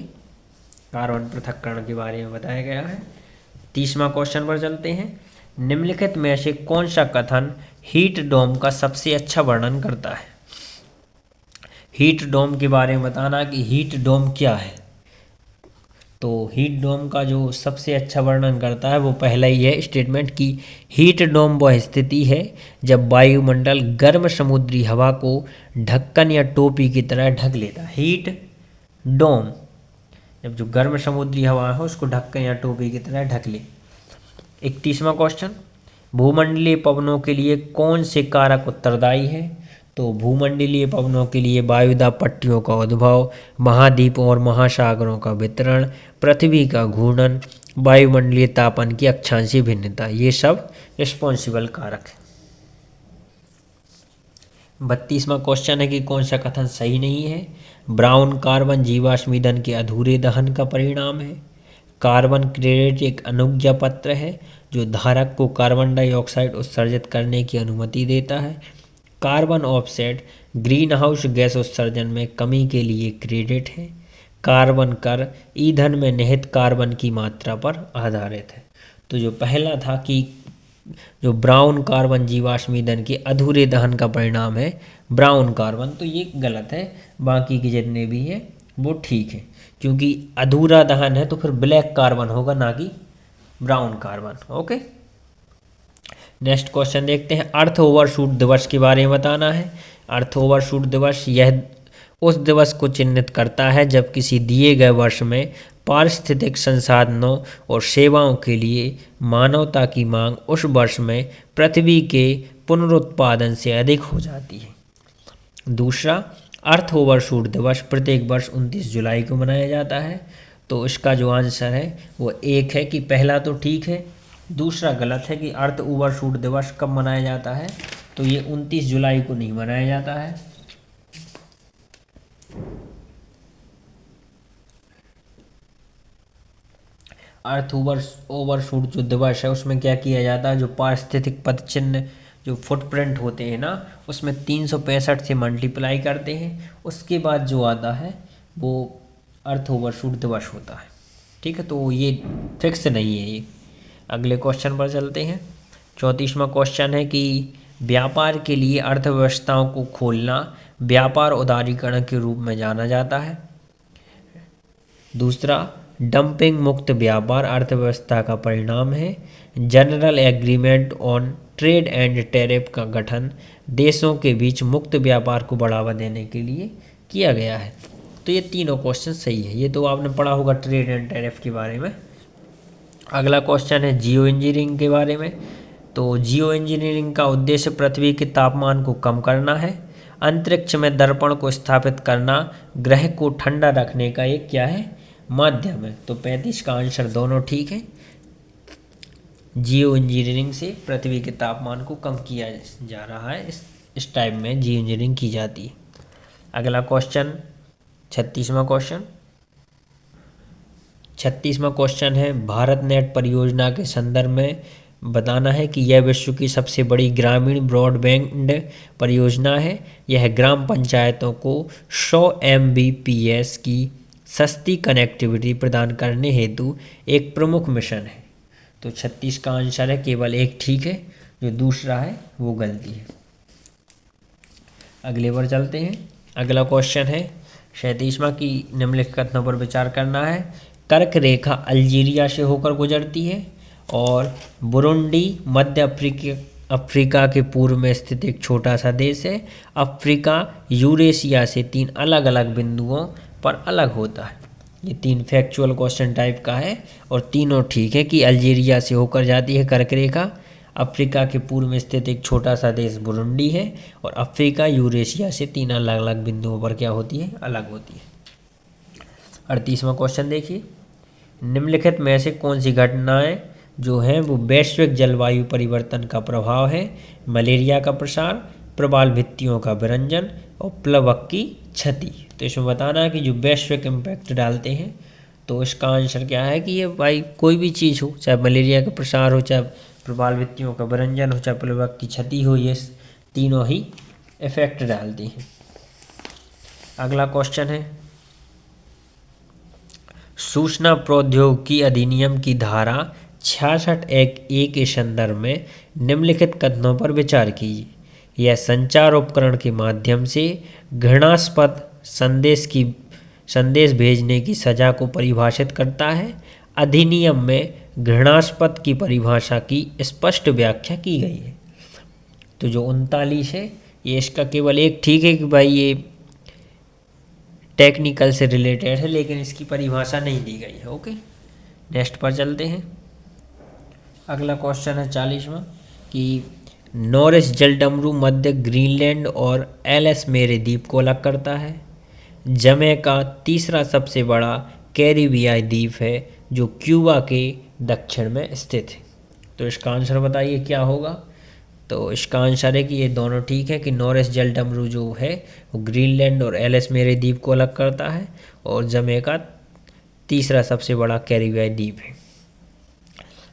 कार्बन पृथक्करण के बारे में बताया गया है। 30वां क्वेश्चन पर चलते हैं। निम्नलिखित में से कौन सा कथन हीट डोम का सबसे अच्छा वर्णन करता है? हीट डोम के बारे में बताना कि हीट डोम क्या है। तो हीट डोम का जो सबसे अच्छा वर्णन करता है वो पहला ही है स्टेटमेंट कि हीट डोम वह स्थिति है जब वायुमंडल गर्म समुद्री हवा को ढक्कन या टोपी की तरह ढक लेता है। हीट डोम जब जो गर्म समुद्री हवा है उसको ढक्कन या टोपी की तरह ढक ले। 31वां क्वेश्चन, भूमंडलीय पवनों के लिए कौन से कारक उत्तरदायी है? तो भूमंडलीय पवनों के लिए वायुदाब पट्टियों का उद्भव, महाद्वीपों और महासागरों का वितरण, पृथ्वी का घूर्णन, वायुमंडलीय तापन की अक्षांशीय भिन्नता, ये सब रिस्पॉन्सिबल कारक है। 32वां क्वेश्चन है कि कौन सा कथन सही नहीं है? ब्राउन कार्बन जीवाश्म ईंधन के अधूरे दहन का परिणाम है। कार्बन क्रेडिट एक अनुज्ञा पत्र है जो धारक को कार्बन डाइऑक्साइड उत्सर्जित करने की अनुमति देता है। Carbon offset green house gas उत्सर्जन में कमी के लिए क्रेडिट है। कार्बन कर ईंधन में निहित कार्बन की मात्रा पर आधारित है। तो जो पहला था कि जो ब्राउन कार्बन जीवाश्म ईंधन के अधूरे दहन का परिणाम है ब्राउन कार्बन, तो ये गलत है। बाकी के जितने भी है वो ठीक है, क्योंकि अधूरा दहन है तो फिर ब्लैक कार्बन होगा, ना कि brown carbon. Okay, next question देखते हैं। अर्थ ओवरशूट दिवस के बारे में बताना है। अर्थ ओवरशूट दिवस यह उस दिवस को चिन्हित करता है जब किसी दिए गए वर्ष में पारिस्थितिक संसाधनों और सेवाओं के लिए मानवता की मांग उस वर्ष में पृथ्वी के पुनरुत्पादन से अधिक हो जाती है। दूसरा, अर्थ ओवरशूट दिवस प्रत्येक वर्ष 29 जुलाई को मनाया जाता है। तो इसका जो आंसर है वो एक है कि पहला तो ठीक है, दूसरा गलत है कि अर्थ ओवरशूट दिवस कब मनाया जाता है। तो ये 29 जुलाई को नहीं मनाया जाता है। अर्थ ओवरशूट जो दिवस है उसमें क्या किया जाता है, जो पारिस्थितिक पदचिन्ह जो फुटप्रिंट होते हैं ना, उसमें 365 से मल्टीप्लाई करते हैं, उसके बाद जो आता है वो अर्थ ओवरशूट दिवस होता है। ठीक है, तो ये फिक्स नहीं है ये। अगले क्वेश्चन पर चलते हैं। 34वां क्वेश्चन है कि व्यापार के लिए अर्थव्यवस्थाओं को खोलना व्यापार उदारीकरण के रूप में जाना जाता है। दूसरा, डंपिंग मुक्त व्यापार अर्थव्यवस्था का परिणाम है। General agreement on trade and tariff का गठन देशों के बीच मुक्त व्यापार को बढ़ावा देने के लिए किया गया है। तो ये तीनों क्वेश्चन सही है। ये तो आपने पढ़ा होगा ट्रेड एंड टैरिफ के बारे में। अगला क्वेश्चन है जियो इंजीनियरिंग के बारे में। तो जियो इंजीनियरिंग का उद्देश्य पृथ्वी के तापमान को कम करना है। अंतरिक्ष में दर्पण को स्थापित करना ग्रह को ठंडा रखने का एक क्या है, माध्यम है। तो 35 का आंसर दोनों ठीक है। जियो इंजीनियरिंग से पृथ्वी के तापमान को कम किया जा रहा है, इस टाइप में जियो इंजीनियरिंग की जाती है। अगला क्वेश्चन 36वां क्वेश्चन। 36वां क्वेश्चन है भारत नेट परियोजना के संदर्भ में बताना है कि यह विश्व की सबसे बड़ी ग्रामीण ब्रॉडबैंड परियोजना है। यह ग्राम पंचायतों को 100 Mbps की सस्ती कनेक्टिविटी प्रदान करने हेतु एक प्रमुख मिशन है। तो 36 का आंसर है केवल एक ठीक है, जो दूसरा है वो गलती है। अगले पर चलते हैं। अगला क्वेश्चन है 37वां की निम्नलिखित कथनों पर विचार करना है। कर्क रेखा अल्जीरिया से होकर गुजरती है और बुरुंडी मध्य अफ्रीका के पूर्व में स्थित एक छोटा सा देश है। अफ्रीका यूरेशिया से 3 अलग अलग बिंदुओं पर अलग होता है। ये 3 फैक्चुअल क्वेश्चन टाइप का है और तीनों ठीक है कि अल्जीरिया से होकर जाती है कर्क रेखा, अफ्रीका के पूर्व में स्थित एक छोटा सा देश बुरुंडी है, और अफ्रीका यूरेशिया से 3 अलग अलग बिंदुओं पर क्या होती है, अलग होती है। 38वां क्वेश्चन देखिए, निम्नलिखित में से कौन सी घटनाएं जो हैं वो वैश्विक जलवायु परिवर्तन का प्रभाव है? मलेरिया का प्रसार, प्रवाल भित्तियों का विरंजन और प्लवक की क्षति। तो इसमें बताना है कि जो वैश्विक इम्पैक्ट डालते हैं, तो इसका आंसर क्या है कि ये भाई कोई भी चीज़ हो, चाहे मलेरिया का प्रसार हो, चाहे प्रवाल भित्तियों का विरंजन हो, चाहे प्लवक की क्षति हो, ये तीनों ही इफेक्ट डालती हैं। अगला क्वेश्चन है, सूचना प्रौद्योगिकी अधिनियम की धारा 66(1) के संदर्भ में निम्नलिखित कथनों पर विचार कीजिए। यह संचार उपकरण के माध्यम से घृणास्पद संदेश भेजने की सजा को परिभाषित करता है। अधिनियम में घृणास्पद की परिभाषा की स्पष्ट व्याख्या की गई है। तो जो 39 है, ये इसका केवल एक ठीक है कि भाई ये टेक्निकल से रिलेटेड है, लेकिन इसकी परिभाषा नहीं दी गई है। ओके, नेक्स्ट पर चलते हैं। अगला क्वेश्चन है 40वां कि नॉरिस जलडमरू मध्य ग्रीनलैंड और एलिस मेरे द्वीप को अलग करता है। जमैका तीसरा सबसे बड़ा कैरिबियाई द्वीप है जो क्यूबा के दक्षिण में स्थित है। तो इसका आंसर बताइए क्या होगा। तो इसका आंसर है कि ये दोनों ठीक है कि नॉरिस जलडमरू जो है वो ग्रीनलैंड और एलिस मेरे द्वीप को अलग करता है, और जमैका तीसरा सबसे बड़ा कैरिबियाई द्वीप है।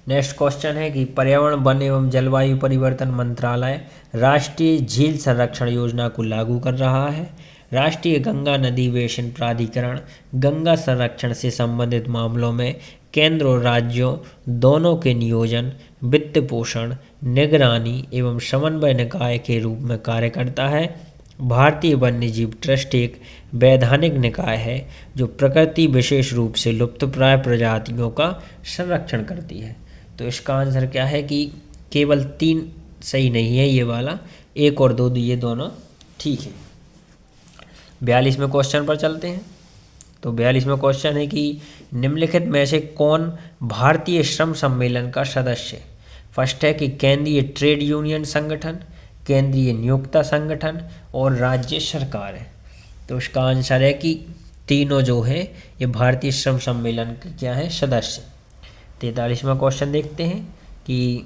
नेक्स्ट क्वेश्चन है कि पर्यावरण, वन एवं जलवायु परिवर्तन मंत्रालय राष्ट्रीय झील संरक्षण योजना को लागू कर रहा है। राष्ट्रीय गंगा नदी बेसिन प्राधिकरण गंगा संरक्षण से संबंधित मामलों में केंद्र और राज्यों दोनों के नियोजन, वित्त पोषण, निगरानी एवं समन्वय निकाय के रूप में कार्य करता है। भारतीय वन्यजीव ट्रस्ट एक वैधानिक निकाय है जो प्रकृति, विशेष रूप से लुप्तप्राय प्रजातियों का संरक्षण करती है। तो इसका आंसर क्या है कि केवल 3 सही नहीं है, ये वाला 1 और 2 ये दोनों ठीक है। 42वें क्वेश्चन पर चलते हैं। तो 42वां क्वेश्चन है कि निम्नलिखित में से कौन भारतीय श्रम सम्मेलन का सदस्य है? फर्स्ट है कि केंद्रीय ट्रेड यूनियन संगठन, केंद्रीय नियोक्ता संगठन और राज्य सरकार है। तो इसका आंसर है कि तीनों जो है ये भारतीय श्रम सम्मेलन के क्या है, सदस्य। 43वां क्वेश्चन देखते हैं कि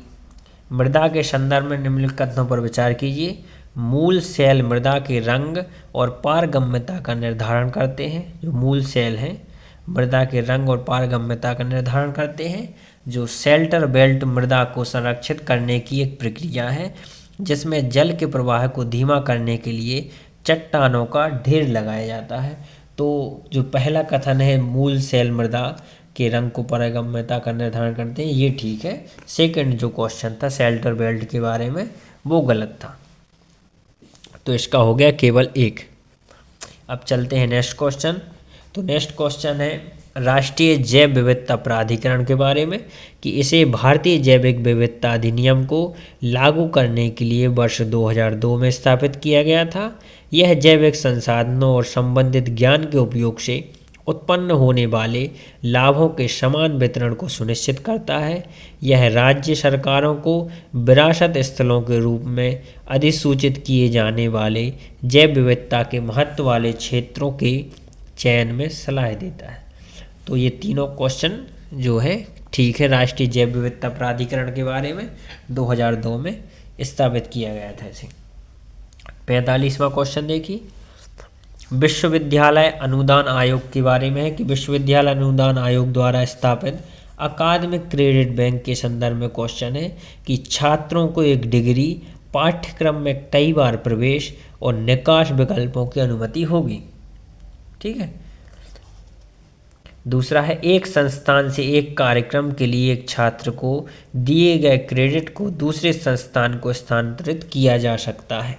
मृदा के संदर्भ में निम्नलिखित कथनों पर विचार कीजिए। मूल सेल मृदा के रंग और पारगम्यता का निर्धारण करते हैं। जो मूल सेल हैं मृदा के रंग और पारगम्यता का निर्धारण करते हैं। जो शेल्टर बेल्ट मृदा को संरक्षित करने की एक प्रक्रिया है जिसमें जल के प्रवाह को धीमा करने के लिए चट्टानों का ढेर लगाया जाता है। तो जो पहला कथन है मूल सेल मृदा के रंग को पारगम्यता का निर्धारण करते हैं, ये ठीक है। सेकंड जो क्वेश्चन था शेल्टर बेल्ट के बारे में वो गलत था। तो इसका हो गया केवल 1। अब चलते हैं नेक्स्ट क्वेश्चन। तो नेक्स्ट क्वेश्चन है राष्ट्रीय जैव विविधता प्राधिकरण के बारे में कि इसे भारतीय जैविक विविधता अधिनियम को लागू करने के लिए वर्ष 2002 में स्थापित किया गया था। यह जैविक संसाधनों और संबंधित ज्ञान के उपयोग से उत्पन्न होने वाले लाभों के समान वितरण को सुनिश्चित करता है। यह राज्य सरकारों को विरासत स्थलों के रूप में अधिसूचित किए जाने वाले जैव विविधता के महत्व वाले क्षेत्रों के चयन में सलाह देता है। तो ये तीनों क्वेश्चन जो है ठीक है। राष्ट्रीय जैव विविधता प्राधिकरण के बारे में 2002 में स्थापित किया गया था इसे। 45वां क्वेश्चन देखिए, विश्वविद्यालय अनुदान आयोग के बारे में है कि विश्वविद्यालय अनुदान आयोग द्वारा स्थापित अकादमिक क्रेडिट बैंक के संदर्भ में क्वेश्चन है कि छात्रों को एक डिग्री पाठ्यक्रम में कई बार प्रवेश और निकास विकल्पों की अनुमति होगी। ठीक है। दूसरा है एक संस्थान से एक कार्यक्रम के लिए एक छात्र को दिए गए क्रेडिट को दूसरे संस्थान को स्थानांतरित किया जा सकता है।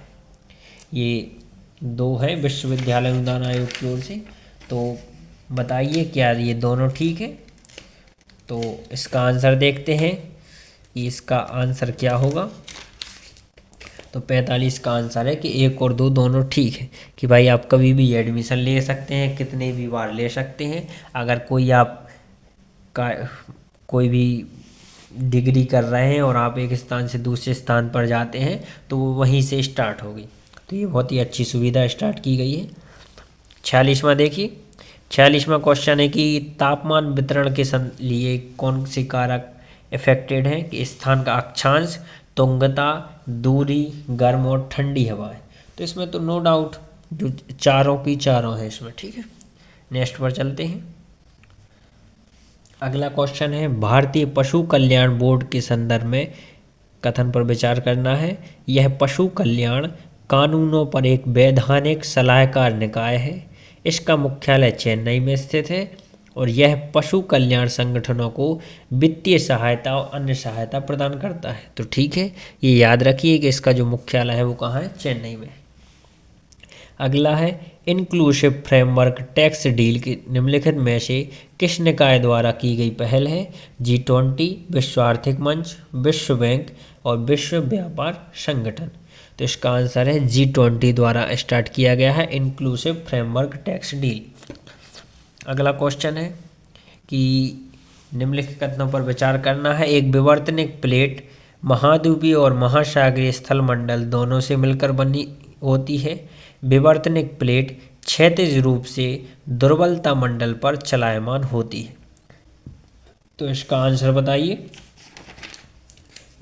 ये 2 है विश्वविद्यालय अनुदान आयोग की ओर से। तो बताइए क्या ये दोनों ठीक है। तो इसका आंसर देखते हैं कि इसका आंसर क्या होगा। तो 45 का आंसर है कि 1 और 2 दोनों ठीक है कि भाई आप कभी भी एडमिशन ले सकते हैं, कितने भी बार ले सकते हैं। अगर कोई आप का कोई भी डिग्री कर रहे हैं और आप एक स्थान से दूसरे स्थान पर जाते हैं तो वो वहीं से स्टार्ट होगी। तो ये बहुत ही अच्छी सुविधा स्टार्ट की गई है। 46वां देखिए, 46वां क्वेश्चन है कि तापमान वितरण के लिए कौन से कारक इफेक्टेड हैं कि स्थान का अक्षांश, तुंगता, दूरी, गर्म और ठंडी हवाएं। तो इसमें तो नो डाउट जो चारों की चारों है इसमें, ठीक है। नेक्स्ट पर चलते हैं। अगला क्वेश्चन है भारतीय पशु कल्याण बोर्ड के संदर्भ में कथन पर विचार करना है। यह पशु कल्याण कानूनों पर एक वैधानिक सलाहकार निकाय है। इसका मुख्यालय चेन्नई में स्थित है और यह पशु कल्याण संगठनों को वित्तीय सहायता और अन्य सहायता प्रदान करता है। तो ठीक है, ये याद रखिए कि इसका जो मुख्यालय है वो कहाँ है, चेन्नई में। अगला है इंक्लूसिव फ्रेमवर्क टैक्स डील की निम्नलिखित में से किस निकाय द्वारा की गई पहल है? G20, विश्व आर्थिक मंच, विश्व बैंक और विश्व व्यापार संगठन। तो इसका आंसर है G20 द्वारा स्टार्ट किया गया है इंक्लूसिव फ्रेमवर्क टैक्स डील। अगला क्वेश्चन है कि निम्नलिखित कथनों पर विचार करना है। एक विवर्तनिक प्लेट महाद्वीपीय और महासागरीय स्थल मंडल दोनों से मिलकर बनी होती है। विवर्तनिक प्लेट क्षैतिज रूप से दुर्बलता मंडल पर चलायमान होती है। तो इसका आंसर बताइए।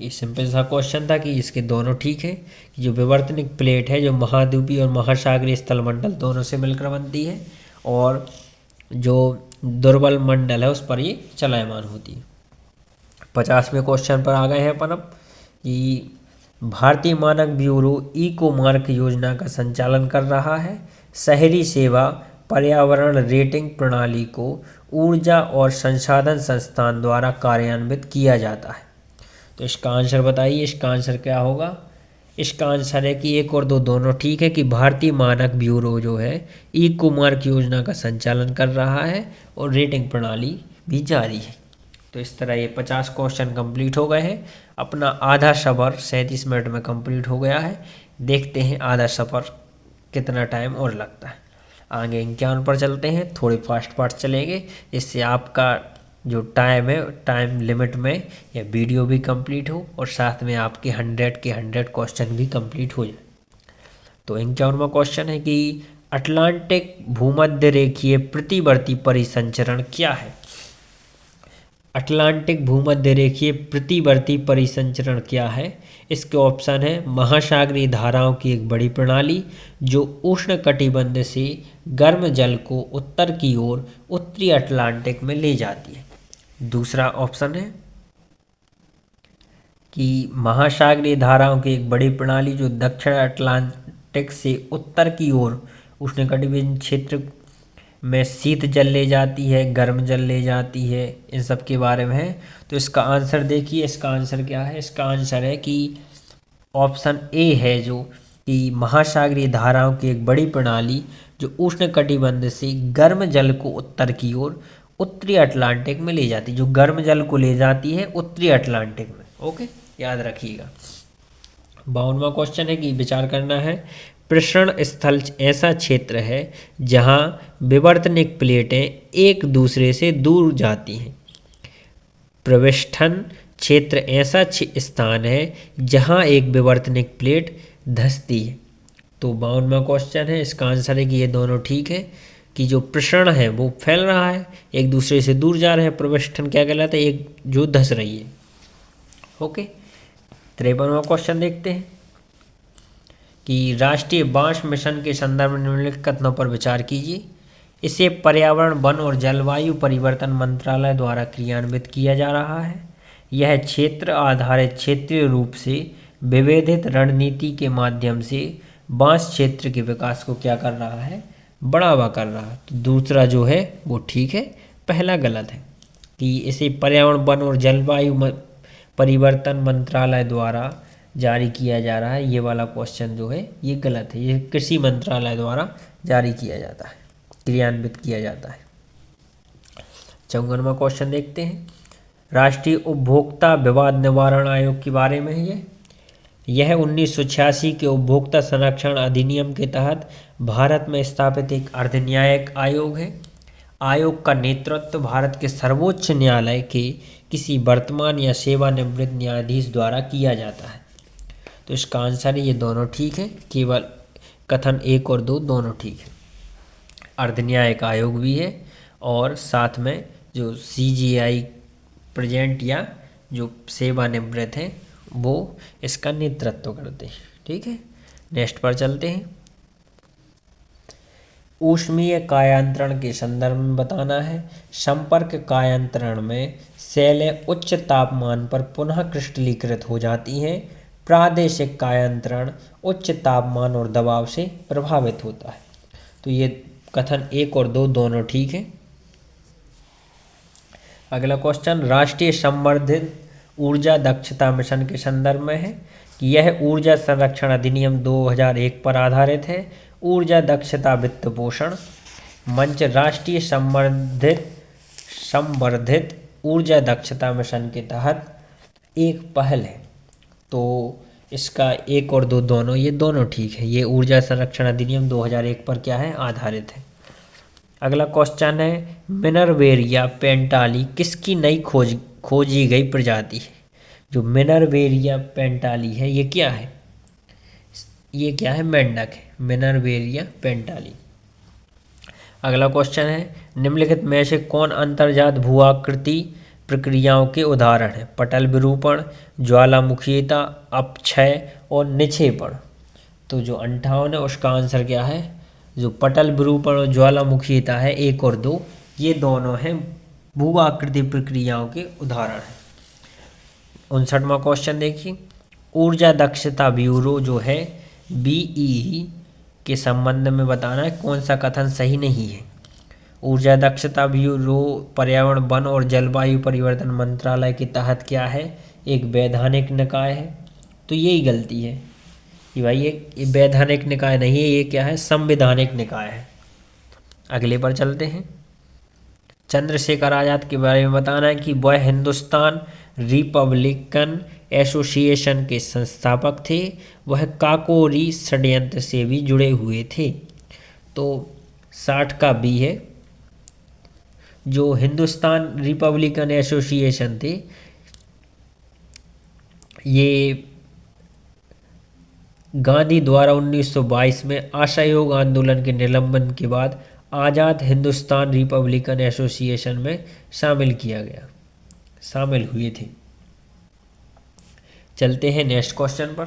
ये सिंपल सा क्वेश्चन था कि इसके दोनों ठीक है। जो विवर्तनिक प्लेट है जो महाद्वीपीय और महासागरीय स्थल मंडल दोनों से मिलकर बनती है और जो दुर्बल मंडल है उस पर ये चलायमान होती है। 50वें क्वेश्चन पर आ गए हैं अपन अब कि भारतीय मानक ब्यूरो इको मार्क योजना का संचालन कर रहा है। शहरी सेवा पर्यावरण रेटिंग प्रणाली को ऊर्जा और संसाधन संस्थान द्वारा कार्यान्वित किया जाता है। तो इसका आंसर बताइए, इसका आंसर क्या होगा? इसका आंसर है कि 1 और 2 दोनों ठीक है कि भारतीय मानक ब्यूरो जो है इको मार्क योजना का संचालन कर रहा है और रेटिंग प्रणाली भी जारी है। तो इस तरह ये 50 क्वेश्चन कंप्लीट हो गए हैं। अपना आधा सफ़र 37 मिनट में कंप्लीट हो गया है। देखते हैं आधा सफ़र कितना टाइम और लगता है। आगे 51 पर चलते हैं। थोड़े फास्ट फास्ट चलेंगे जिससे आपका जो टाइम है टाइम लिमिट में यह वीडियो भी कंप्लीट हो और साथ में आपके 100 के 100 क्वेश्चन भी कंप्लीट हो जाए। तो 51वां क्वेश्चन है कि अटलांटिक भूमध्य रेखीय प्रतिवर्ती परिसंचरण क्या है? अटलांटिक भूमध्य रेखीय प्रतिवर्ती परिसंचरण क्या है? इसके ऑप्शन है महासागरीय धाराओं की एक बड़ी प्रणाली जो उष्णकटिबंध से गर्म जल को उत्तर की ओर उत्तरी अटलांटिक में ले जाती है। दूसरा ऑप्शन है कि महासागरीय धाराओं की एक बड़ी प्रणाली जो दक्षिण अटलांटिक से उत्तर की ओर उष्णकटिबंधीय क्षेत्र में शीत जल ले जाती है, गर्म जल ले जाती है, इन सब के बारे में है। तो इसका आंसर देखिए, इसका आंसर क्या है? इसका आंसर है कि ऑप्शन ए है जो कि महासागरीय धाराओं की एक बड़ी प्रणाली जो उष्णकटिबंध से गर्म जल को उत्तर की ओर उत्तरी अटलांटिक में ले जाती है, जो गर्म जल को ले जाती है उत्तरी अटलांटिक में। ओके, याद रखिएगा। 52वां क्वेश्चन है कि विचार करना है। प्रसरण स्थल ऐसा क्षेत्र है जहां विवर्तनिक प्लेटें एक दूसरे से दूर जाती हैं। प्रविष्ठन क्षेत्र ऐसा स्थान है जहां एक विवर्तनिक प्लेट धंसती है। तो 52वां क्वेश्चन है, इसका आंसर है कि ये दोनों ठीक है कि जो प्रसरण है वो फैल रहा है, एक दूसरे से दूर जा रहे हैं। प्रविष्ठन क्या कहलाता है? एक जो धंस रही है। ओके, 53वां क्वेश्चन देखते हैं कि राष्ट्रीय बांस मिशन के संदर्भ में निम्नलिखित कथनों पर विचार कीजिए। इसे पर्यावरण, वन और जलवायु परिवर्तन मंत्रालय द्वारा क्रियान्वित किया जा रहा है। यह क्षेत्र आधारित क्षेत्रीय रूप से विभेदित रणनीति के माध्यम से बांस क्षेत्र के विकास को क्या कर रहा है? बढ़ावा कर रहा है। तो दूसरा जो है वो ठीक है, पहला गलत है कि इसे पर्यावरण, वन और जलवायु परिवर्तन मंत्रालय द्वारा जारी किया जा रहा है। ये वाला क्वेश्चन जो है ये गलत है। ये कृषि मंत्रालय द्वारा जारी किया जाता है, क्रियान्वित किया जाता है। 54वां क्वेश्चन देखते हैं। राष्ट्रीय उपभोक्ता विवाद निवारण आयोग के बारे में है ये। यह 1986 के उपभोक्ता संरक्षण अधिनियम के तहत भारत में स्थापित एक अर्धन्यायिक आयोग है। आयोग का नेतृत्व भारत के सर्वोच्च न्यायालय के किसी वर्तमान या सेवानिवृत्त न्यायाधीश द्वारा किया जाता है। तो इसका आंसर है ये दोनों ठीक है, केवल कथन 1 और 2 दोनों ठीक है। अर्धन्यायिक आयोग भी है और साथ में जो CGI प्रेजेंट या जो सेवानिवृत्त हैं वो इसका नेतृत्व करते हैं। ठीक है, नेक्स्ट पर चलते हैं। ऊष्मीय कायांतरण के संदर्भ में बताना है। संपर्क कायांतरण में सेलें उच्च तापमान पर पुनः क्रिस्टलीकृत हो जाती हैं। प्रादेशिक कायांतरण उच्च तापमान और दबाव से प्रभावित होता है। तो ये कथन 1 और 2 दोनों ठीक है। अगला क्वेश्चन राष्ट्रीय संवर्धित ऊर्जा दक्षता मिशन के संदर्भ में है कि यह ऊर्जा संरक्षण अधिनियम 2001 पर आधारित है। ऊर्जा दक्षता वित्त पोषण मंच राष्ट्रीय संवर्धित ऊर्जा दक्षता मिशन के तहत एक पहल है। तो इसका 1 और 2 दोनों ये दोनों ठीक है। ये ऊर्जा संरक्षण अधिनियम 2001 पर क्या है, आधारित है। अगला क्वेश्चन है मिनरवेरिया पेंटाली किसकी नई खोजी गई प्रजाति है। जो मिनरवेरिया पेंटाली है ये क्या है, ये क्या है, मेंढक है, मिनरवेरिया पेंटाली। अगला क्वेश्चन है निम्नलिखित में से कौन अंतर्जात भूआकृति प्रक्रियाओं के उदाहरण है। पटल विरूपण, ज्वालामुखीयता, अपक्षय और निक्षेपण। तो जो 58 है उसका आंसर क्या है, जो पटल विरूपण और ज्वालामुखीयता है 1 और 2 ये दोनों हैं भू आकृति प्रक्रियाओं के उदाहरण हैं। 59वां क्वेश्चन देखिए ऊर्जा दक्षता ब्यूरो जो है BEE के संबंध में बताना है कौन सा कथन सही नहीं है। ऊर्जा दक्षता ब्यूरो पर्यावरण वन और जलवायु परिवर्तन मंत्रालय के तहत क्या है, एक वैधानिक निकाय है। तो यही गलती है कि भाई ये वैधानिक निकाय नहीं है, ये क्या है, संवैधानिक निकाय है। अगले पर चलते हैं। चंद्रशेखर आज़ाद के बारे में बताना है कि वह हिंदुस्तान रिपब्लिकन एसोसिएशन के संस्थापक थे। वह काकोरी षड्यंत्र से भी जुड़े हुए थे। तो 60 का बी है। जो हिंदुस्तान रिपब्लिकन एसोसिएशन थे ये गांधी द्वारा 1922 में असहयोग आंदोलन के निलंबन के बाद आज़ाद हिंदुस्तान रिपब्लिकन एसोसिएशन में शामिल हुए थे। चलते हैं नेक्स्ट क्वेश्चन पर।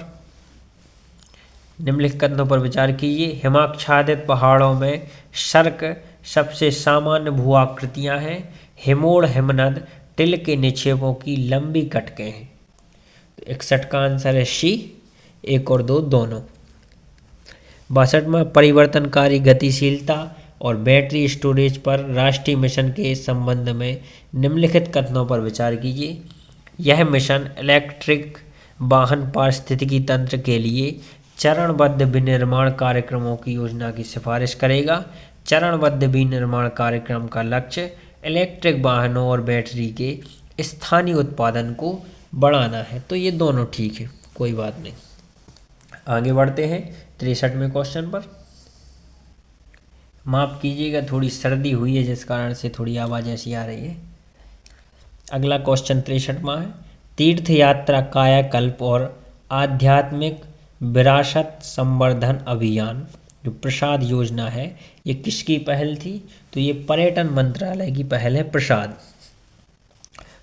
निम्नलिखित कथनों पर विचार कीजिए। हिमाच्छादित पहाड़ों में सर्क सबसे सामान्य भूआकृतियां हैं। हिमोड़ हिमनद टिल के निक्षेपों की लंबी कटकें हैं। तो 61 का आंसर है सी, 1 और 2 दोनों। 62वां परिवर्तनकारी गतिशीलता और बैटरी स्टोरेज पर राष्ट्रीय मिशन के संबंध में निम्नलिखित कथनों पर विचार कीजिए। यह मिशन इलेक्ट्रिक वाहन पारिस्थितिकी तंत्र के लिए चरणबद्ध विनिर्माण कार्यक्रमों की योजना की सिफारिश करेगा। चरणबद्ध विनिर्माण कार्यक्रम का लक्ष्य इलेक्ट्रिक वाहनों और बैटरी के स्थानीय उत्पादन को बढ़ाना है। तो ये दोनों ठीक है, कोई बात नहीं। आगे बढ़ते हैं 63वें क्वेश्चन पर। माफ़ कीजिएगा थोड़ी सर्दी हुई है जिस कारण से थोड़ी आवाज़ ऐसी आ रही है। अगला क्वेश्चन 63वां है। तीर्थ यात्रा कायाकल्प और आध्यात्मिक विरासत संवर्धन अभियान जो प्रसाद योजना है ये किसकी पहल थी, तो ये पर्यटन मंत्रालय की पहल है, प्रसाद।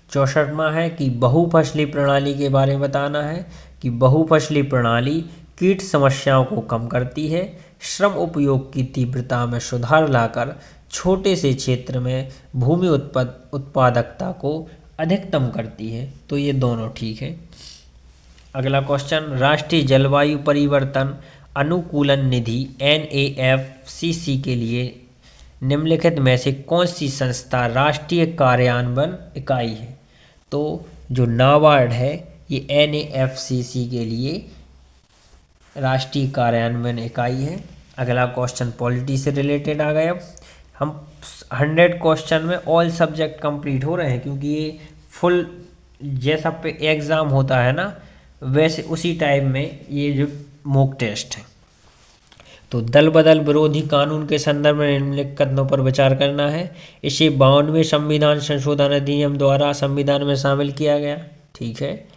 64वां है कि बहुफसली प्रणाली के बारे में बताना है कि बहुफसली प्रणाली कीट समस्याओं को कम करती है, श्रम उपयोग की तीव्रता में सुधार लाकर छोटे से क्षेत्र में भूमि उत्पादकता को अधिकतम करती है। तो ये दोनों ठीक है। अगला क्वेश्चन राष्ट्रीय जलवायु परिवर्तन अनुकूलन निधि NAFCC के लिए निम्नलिखित में से कौन सी संस्था राष्ट्रीय कार्यान्वयन इकाई है। तो जो नाबार्ड है ये NAFCC के लिए राष्ट्रीय कार्यान्वयन इकाई है। अगला क्वेश्चन पॉलिटी से रिलेटेड आ गया। हम 100 क्वेश्चन में ऑल सब्जेक्ट कंप्लीट हो रहे हैं क्योंकि ये फुल जैसा पे एग्ज़ाम होता है ना वैसे उसी टाइप में ये जो मॉक टेस्ट है। तो दल बदल विरोधी कानून के संदर्भ में निम्नलिखित कथनों पर विचार करना है। इसे 52वें संविधान संशोधन अधिनियम द्वारा संविधान में शामिल किया गया। ठीक है।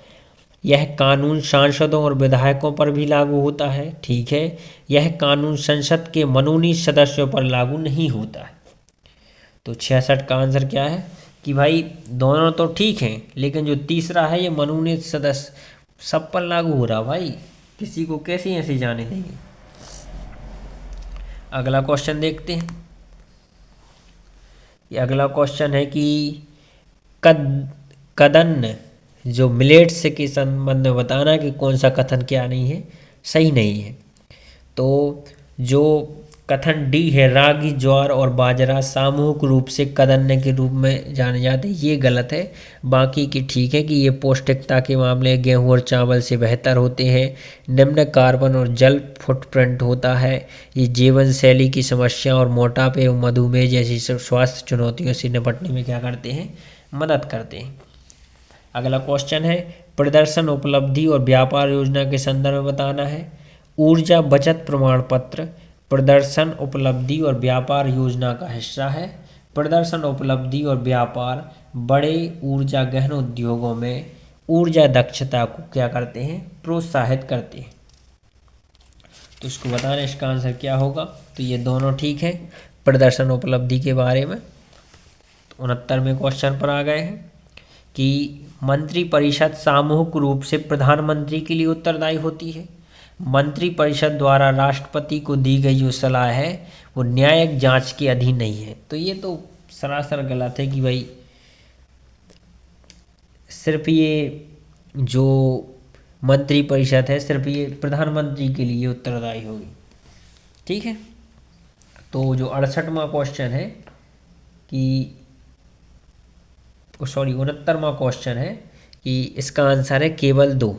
यह कानून सांसदों और विधायकों पर भी लागू होता है। ठीक है। यह कानून संसद के मनोनीत सदस्यों पर लागू नहीं होता है। तो 66 का आंसर क्या है कि भाई दोनों तो ठीक हैं, लेकिन जो तीसरा है ये मनोनीत सदस्य सब पर लागू हो रहा। भाई किसी को कैसे ऐसे जाने देंगे। अगला क्वेश्चन देखते हैं। ये अगला क्वेश्चन है कि कदन्न जो मिलेट्स के संबंध में बताना कि कौन सा कथन क्या नहीं है, सही नहीं है। तो जो कथन डी है, रागी ज्वार और बाजरा सामूहिक रूप से कदन्न के रूप में जाने जाते हैं, ये गलत है। बाकी की ठीक है कि ये पौष्टिकता के मामले गेहूं और चावल से बेहतर होते हैं। निम्न कार्बन और जल फुटप्रिंट होता है। ये जीवन शैली की समस्या और मोटापे और मधुमेह जैसी स्वास्थ्य चुनौतियों से निपटने में क्या करते हैं, मदद करते हैं। अगला क्वेश्चन है, प्रदर्शन उपलब्धि और व्यापार योजना के संदर्भ में बताना है। ऊर्जा बचत प्रमाण पत्र प्रदर्शन उपलब्धि और व्यापार योजना का हिस्सा है। प्रदर्शन उपलब्धि और व्यापार बड़े ऊर्जा गहन उद्योगों में ऊर्जा दक्षता को क्या करते हैं, प्रोत्साहित करते हैं। तो इसको बताना इसका आंसर क्या होगा। तो ये दोनों ठीक है प्रदर्शन उपलब्धि के बारे में। तो 69वें क्वेश्चन पर आ गए हैं कि मंत्रिपरिषद सामूहिक रूप से प्रधानमंत्री के लिए उत्तरदायी होती है। मंत्रिपरिषद द्वारा राष्ट्रपति को दी गई जो सलाह है वो न्यायिक जांच के अधीन नहीं है। तो ये तो सरासर गलत है कि भाई सिर्फ ये जो मंत्रिपरिषद है सिर्फ ये प्रधानमंत्री के लिए उत्तरदायी होगी। ठीक है। तो जो 68वां क्वेश्चन है कि 69वां क्वेश्चन है कि इसका आंसर है केवल 2।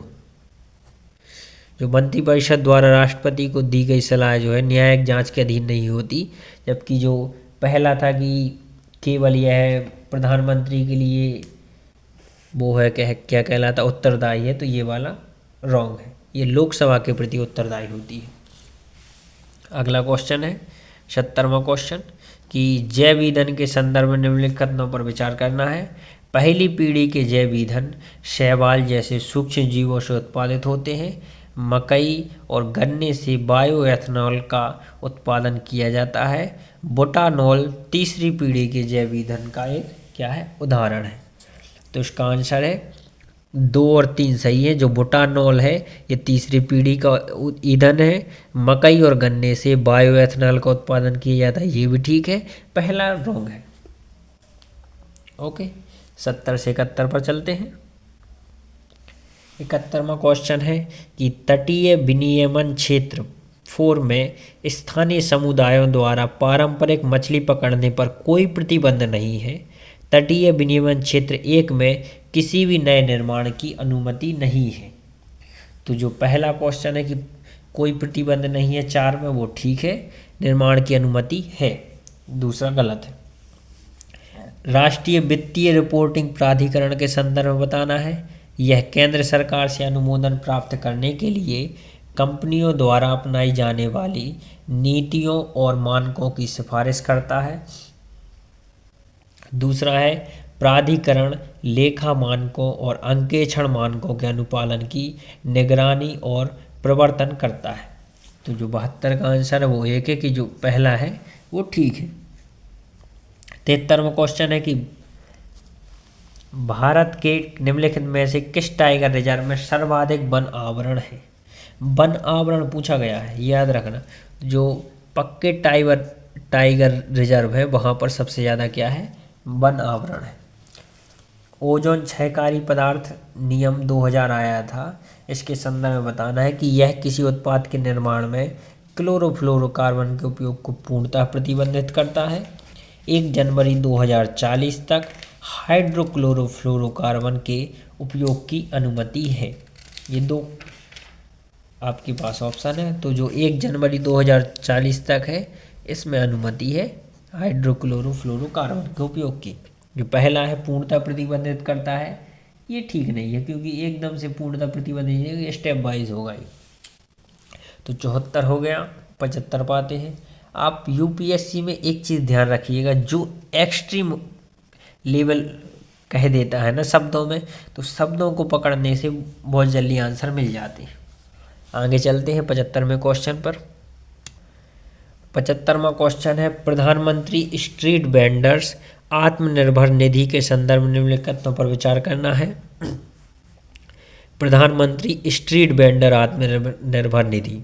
जो मंत्रिपरिषद द्वारा राष्ट्रपति को दी गई सलाह जो है न्यायिक जांच के अधीन नहीं होती, जबकि जो पहला था कि केवल यह प्रधानमंत्री के लिए वो है क्या कहलाता उत्तरदायी है, तो ये वाला रॉन्ग है। ये लोकसभा के प्रति उत्तरदायी होती है। अगला क्वेश्चन है 70वां क्वेश्चन कि जैव ईंधन के संदर्भ में निम्नलिखित कथनों पर विचार करना है। पहली पीढ़ी के जैव ईंधन शैवाल जैसे सूक्ष्म जीवों से उत्पादित होते हैं। मकई और गन्ने से बायोएथनॉल का उत्पादन किया जाता है। बुटानॉल तीसरी पीढ़ी के जैव ईंधन का एक क्या है, उदाहरण है। तो इसका आंसर है 2 और 3 सही है। जो बुटानॉल है ये तीसरी पीढ़ी का ईंधन है। मकई और गन्ने से बायोएथनॉल का उत्पादन किया जाता है, ये भी ठीक है। पहला रॉन्ग है। ओके। 70 से 71 पर चलते हैं। 71वां क्वेश्चन है कि तटीय विनियमन क्षेत्र 4 में स्थानीय समुदायों द्वारा पारंपरिक मछली पकड़ने पर कोई प्रतिबंध नहीं है। तटीय विनियमन क्षेत्र 1 में किसी भी नए निर्माण की अनुमति नहीं है। तो जो पहला क्वेश्चन है कि कोई प्रतिबंध नहीं है 4 में, वो ठीक है, निर्माण की अनुमति है। दूसरा गलत है। राष्ट्रीय वित्तीय रिपोर्टिंग प्राधिकरण के संदर्भ में बताना है। यह केंद्र सरकार से अनुमोदन प्राप्त करने के लिए कंपनियों द्वारा अपनाई जाने वाली नीतियों और मानकों की सिफारिश करता है। दूसरा है प्राधिकरण लेखा मानकों और अंकेक्षण मानकों के अनुपालन की निगरानी और प्रवर्तन करता है। तो जो 72 का आंसर है वो एक है कि जो पहला है वो ठीक है। 73वां क्वेश्चन है कि भारत के निम्नलिखित में से किस टाइगर रिजर्व में सर्वाधिक वन आवरण है। वन आवरण पूछा गया है, याद रखना। जो पक्के टाइगर रिजर्व है वहाँ पर सबसे ज़्यादा क्या है, वन आवरण है। ओजोन क्षयकारी पदार्थ नियम 2000 आया था, इसके संदर्भ में बताना है कि यह किसी उत्पाद के निर्माण में क्लोरोफ्लोरोकार्बन के उपयोग को पूर्णतः प्रतिबंधित करता है। 1 जनवरी 2040 तक हाइड्रोक्लोरोफ्लोरोकार्बन के उपयोग की अनुमति है। ये 2 आपके पास ऑप्शन है। तो जो 1 जनवरी 2040 तक है इसमें अनुमति है हाइड्रोक्लोरोफ्लोरोकार्बन के उपयोग की। जो पहला है पूर्णतः प्रतिबंधित करता है, ये ठीक नहीं है, क्योंकि एकदम से पूर्णतः प्रतिबंध नहीं है, ये स्टेप वाइज होगा ये। तो 74 हो गया, 75 पाते हैं। आप यूपीएससी में एक चीज़ ध्यान रखिएगा, जो एक्सट्रीम लेवल कह देता है ना शब्दों में, तो शब्दों को पकड़ने से बहुत जल्दी आंसर मिल जाते हैं। आगे चलते हैं 75वें क्वेश्चन पर। 75वां क्वेश्चन है, प्रधानमंत्री स्ट्रीट वेंडर्स आत्मनिर्भर निधि के संदर्भ में निम्नलिखितों पर विचार करना है। प्रधानमंत्री स्ट्रीट वेंडर आत्मनिर्भर निधि,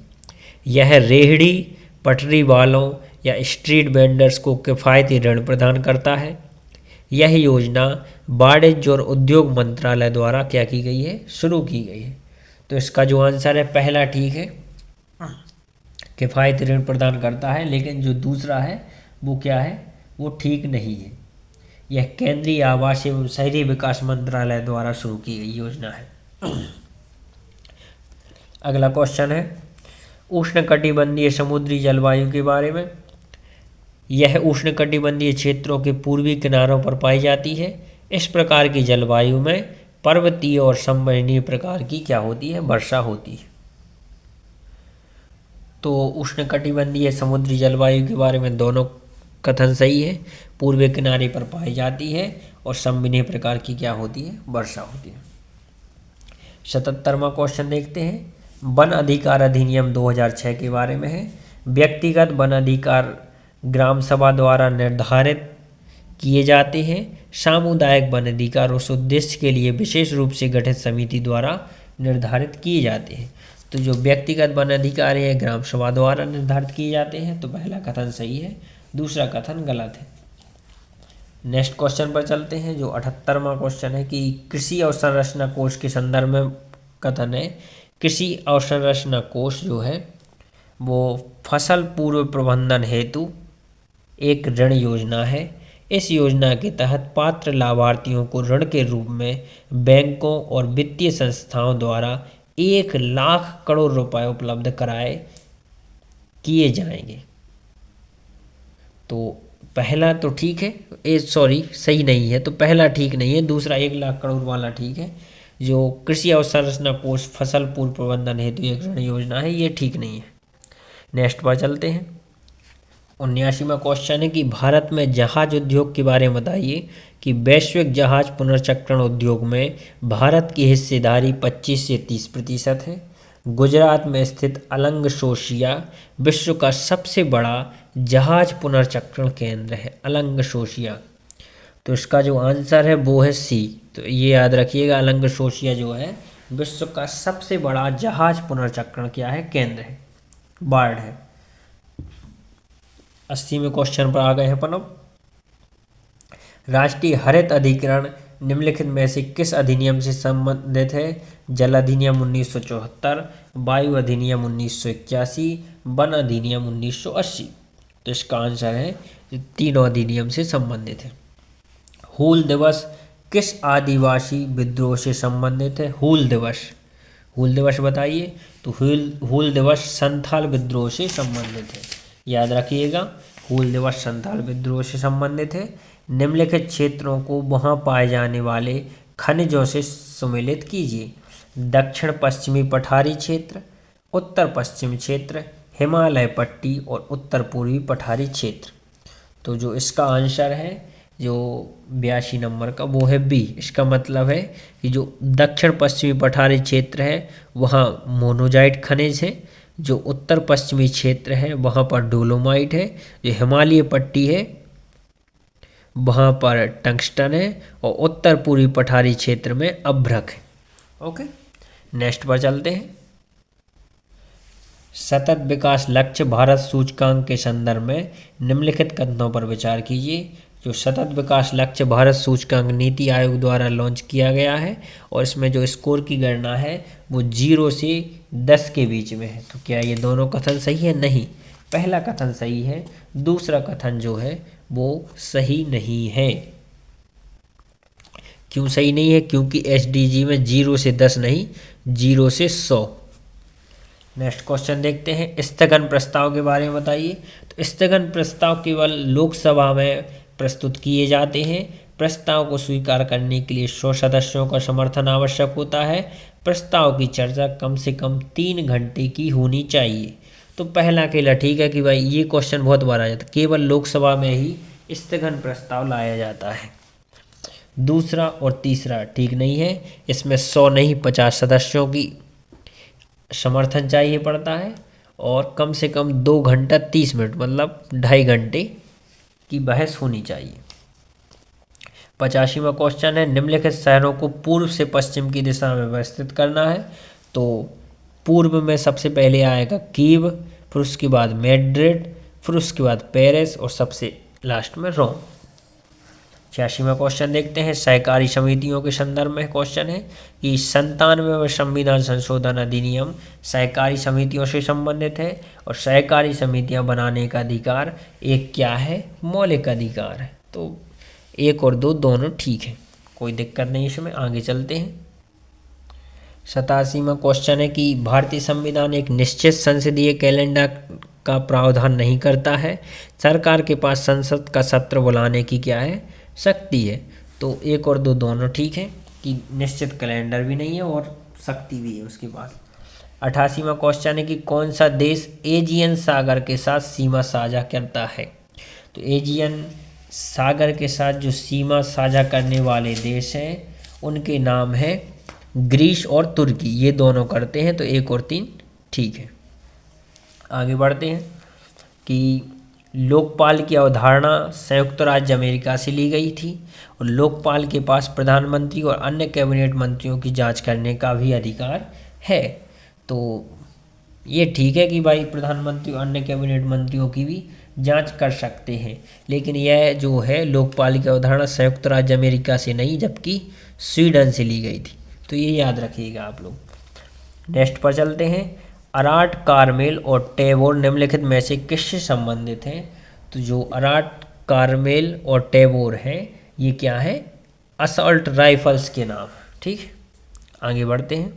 यह रेहड़ी पटरी वालों या स्ट्रीट वेंडर्स को किफ़ायती ऋण प्रदान करता है। यह योजना वाणिज्य और उद्योग मंत्रालय द्वारा क्या की गई है, शुरू की गई है। तो इसका जो आंसर है पहला ठीक है, किफ़ायती ऋण प्रदान करता है, लेकिन जो दूसरा है वो क्या है, वो ठीक नहीं है। यह केंद्रीय आवास एवं शहरी विकास मंत्रालय द्वारा शुरू की गई योजना है। अगला क्वेश्चन है उष्णकटिबंधीय समुद्री जलवायु के बारे में। यह उष्णकटिबंधीय क्षेत्रों के पूर्वी किनारों पर पाई जाती है। इस प्रकार की जलवायु में पर्वतीय और संवहनीय प्रकार की क्या होती है, वर्षा होती है। तो उष्णकटिबंधीय समुद्री जलवायु के बारे में दोनों कथन सही है, पूर्वी किनारे पर पाई जाती है और संवहनीय प्रकार की क्या होती है, वर्षा होती है। 77वां क्वेश्चन देखते हैं, वन अधिकार अधिनियम 2006 के बारे में है। व्यक्तिगत वन अधिकार ग्राम सभा द्वारा निर्धारित किए जाते हैं। सामुदायिक वन अधिकार उस उद्देश्य के लिए विशेष रूप से गठित समिति द्वारा निर्धारित किए जाते हैं। तो जो व्यक्तिगत वन अधिकार है ग्राम सभा द्वारा निर्धारित किए जाते हैं, तो पहला कथन सही है, दूसरा कथन गलत है। नेक्स्ट क्वेश्चन पर चलते हैं, जो 78वां क्वेश्चन है कि कृषि अवसंरचना कोष के संदर्भ में कथन है। कृषि अवसंरचना कोष जो है वो फसल पूर्व प्रबंधन हेतु एक ऋण योजना है। इस योजना के तहत पात्र लाभार्थियों को ऋण के रूप में बैंकों और वित्तीय संस्थाओं द्वारा 1,00,000 करोड़ रुपए उपलब्ध कराए किए जाएंगे। तो पहला तो ठीक है, सही नहीं है, तो पहला ठीक नहीं है, दूसरा 1,00,000 करोड़ वाला ठीक है। जो कृषि अवसंरचना कोष फसल पूर्व प्रबंधन हेतु एक ऋण योजना है, ये ठीक नहीं है। नेक्स्ट पर चलते हैं, 79वां क्वेश्चन है कि भारत में जहाज उद्योग के बारे में बताइए कि वैश्विक जहाज पुनर्चक्रण उद्योग में भारत की हिस्सेदारी 25 से 30% है। गुजरात में स्थित अलंग सोशिया विश्व का सबसे बड़ा जहाज पुनर्चक्रण केंद्र है, अलंग सोशिया। तो इसका जो आंसर है वो है सी। तो ये याद रखिएगा, अलंग सोशिया जो है विश्व का सबसे बड़ा जहाज पुनर्चक्रण क्या है, केंद्र है, बार्ड है। 80वें क्वेश्चन पर आ गए हैं अपन अब। राष्ट्रीय हरित अधिकरण निम्नलिखित में से किस अधिनियम से संबंधित है? जल अधिनियम 1974, वायु अधिनियम 1981, वन अधिनियम 1980। तो इसका आंसर है तीनों अधिनियम से संबंधित है। हूल दिवस किस आदिवासी विद्रोह से संबंधित है? हूल दिवस बताइए। तो हूल दिवस संथाल विद्रोह से संबंधित है, याद रखिएगा, हूल दिवस संथाल विद्रोह से संबंधित है। निम्नलिखित क्षेत्रों को वहाँ पाए जाने वाले खनिजों से सुमेलित कीजिए। दक्षिण पश्चिमी पठारी क्षेत्र, उत्तर पश्चिम क्षेत्र, हिमालय पट्टी और उत्तर पूर्वी पठारी क्षेत्र। तो जो इसका आंसर है जो 82 नंबर का, वो है बी। इसका मतलब है कि जो दक्षिण पश्चिमी पठारी क्षेत्र है वहाँ मोनोजाइट खनिज है, जो उत्तर पश्चिमी क्षेत्र है वहाँ पर डोलोमाइट है, जो हिमालय पट्टी है वहाँ पर टंगस्टन है और उत्तर पूर्वी पठारी क्षेत्र में अभ्रक है। ओके, नेक्स्ट पर चलते हैं। सतत विकास लक्ष्य भारत सूचकांक के संदर्भ में निम्नलिखित कथनों पर विचार कीजिए। जो सतत विकास लक्ष्य भारत सूचकांक नीति आयोग द्वारा लॉन्च किया गया है और इसमें जो स्कोर की गणना है वो 0 से 10 के बीच में है। तो क्या ये दोनों कथन सही है? नहीं, पहला कथन सही है, दूसरा कथन जो है वो सही नहीं है। क्यों सही नहीं है? क्योंकि SDG में 0 से 10 नहीं, 0 से 100। नेक्स्ट क्वेश्चन देखते हैं, स्थगन प्रस्ताव के बारे में बताइए। तो स्थगन प्रस्ताव केवल लोकसभा में प्रस्तुत किए जाते हैं, प्रस्ताव को स्वीकार करने के लिए 100 सदस्यों का समर्थन आवश्यक होता है। प्रस्ताव की चर्चा कम से कम 3 घंटे की होनी चाहिए। तो पहला अकेला ठीक है कि भाई ये क्वेश्चन बहुत बार आ जाता है, केवल लोकसभा में ही स्थगन प्रस्ताव लाया जाता है। दूसरा और तीसरा ठीक नहीं है, इसमें 100 नहीं 50 सदस्यों की समर्थन चाहिए पड़ता है और कम से कम 2 घंटा 30 मिनट मतलब 2.5 घंटे की बहस होनी चाहिए। 85वां क्वेश्चन है, निम्नलिखित शहरों को पूर्व से पश्चिम की दिशा में व्यवस्थित करना है। तो पूर्व में सबसे पहले आएगा कीव, फिर उसके बाद मैड्रिड, फिर उसके बाद पेरिस और सबसे लास्ट में रोम। 86वां क्वेश्चन देखते हैं, सहकारी समितियों के संदर्भ में क्वेश्चन है कि 97वें संविधान संशोधन अधिनियम सहकारी समितियों से संबंधित है और सहकारी समितियां बनाने का अधिकार एक क्या है, मौलिक अधिकार है। तो 1 और 2 दोनों ठीक है, कोई दिक्कत नहीं इसमें। आगे चलते हैं। 87वां क्वेश्चन है कि भारतीय संविधान एक निश्चित संसदीय कैलेंडर का प्रावधान नहीं करता है। सरकार के पास संसद का सत्र बुलाने की क्या है, शक्ति है। तो 1 और 2 दोनों ठीक है कि निश्चित कैलेंडर भी नहीं है और शक्ति भी है उसके बाद। 88वां क्वेश्चन है कि कौन सा देश एजियन सागर के साथ सीमा साझा करता है। तो एजियन सागर के साथ जो सीमा साझा करने वाले देश हैं उनके नाम है ग्रीस और तुर्की, ये दोनों करते हैं। तो 1 और 3 ठीक है। आगे बढ़ते हैं कि लोकपाल की अवधारणा संयुक्त राज्य अमेरिका से ली गई थी और लोकपाल के पास प्रधानमंत्री और अन्य कैबिनेट मंत्रियों की जांच करने का भी अधिकार है। तो ये ठीक है कि भाई प्रधानमंत्री और अन्य कैबिनेट मंत्रियों की भी जांच कर सकते हैं, लेकिन यह जो है लोकपाल की अवधारणा संयुक्त राज्य अमेरिका से नहीं जबकि स्वीडन से ली गई थी। तो ये याद रखिएगा आप लोग। नेक्स्ट पर चलते हैं। अराट, कार्मेल और टैगोर निम्नलिखित में से किससे संबंधित हैं। तो जो अराट, कार्मेल और टैगोर हैं ये क्या है, असॉल्ट राइफल्स के नाम। ठीक, आगे बढ़ते हैं।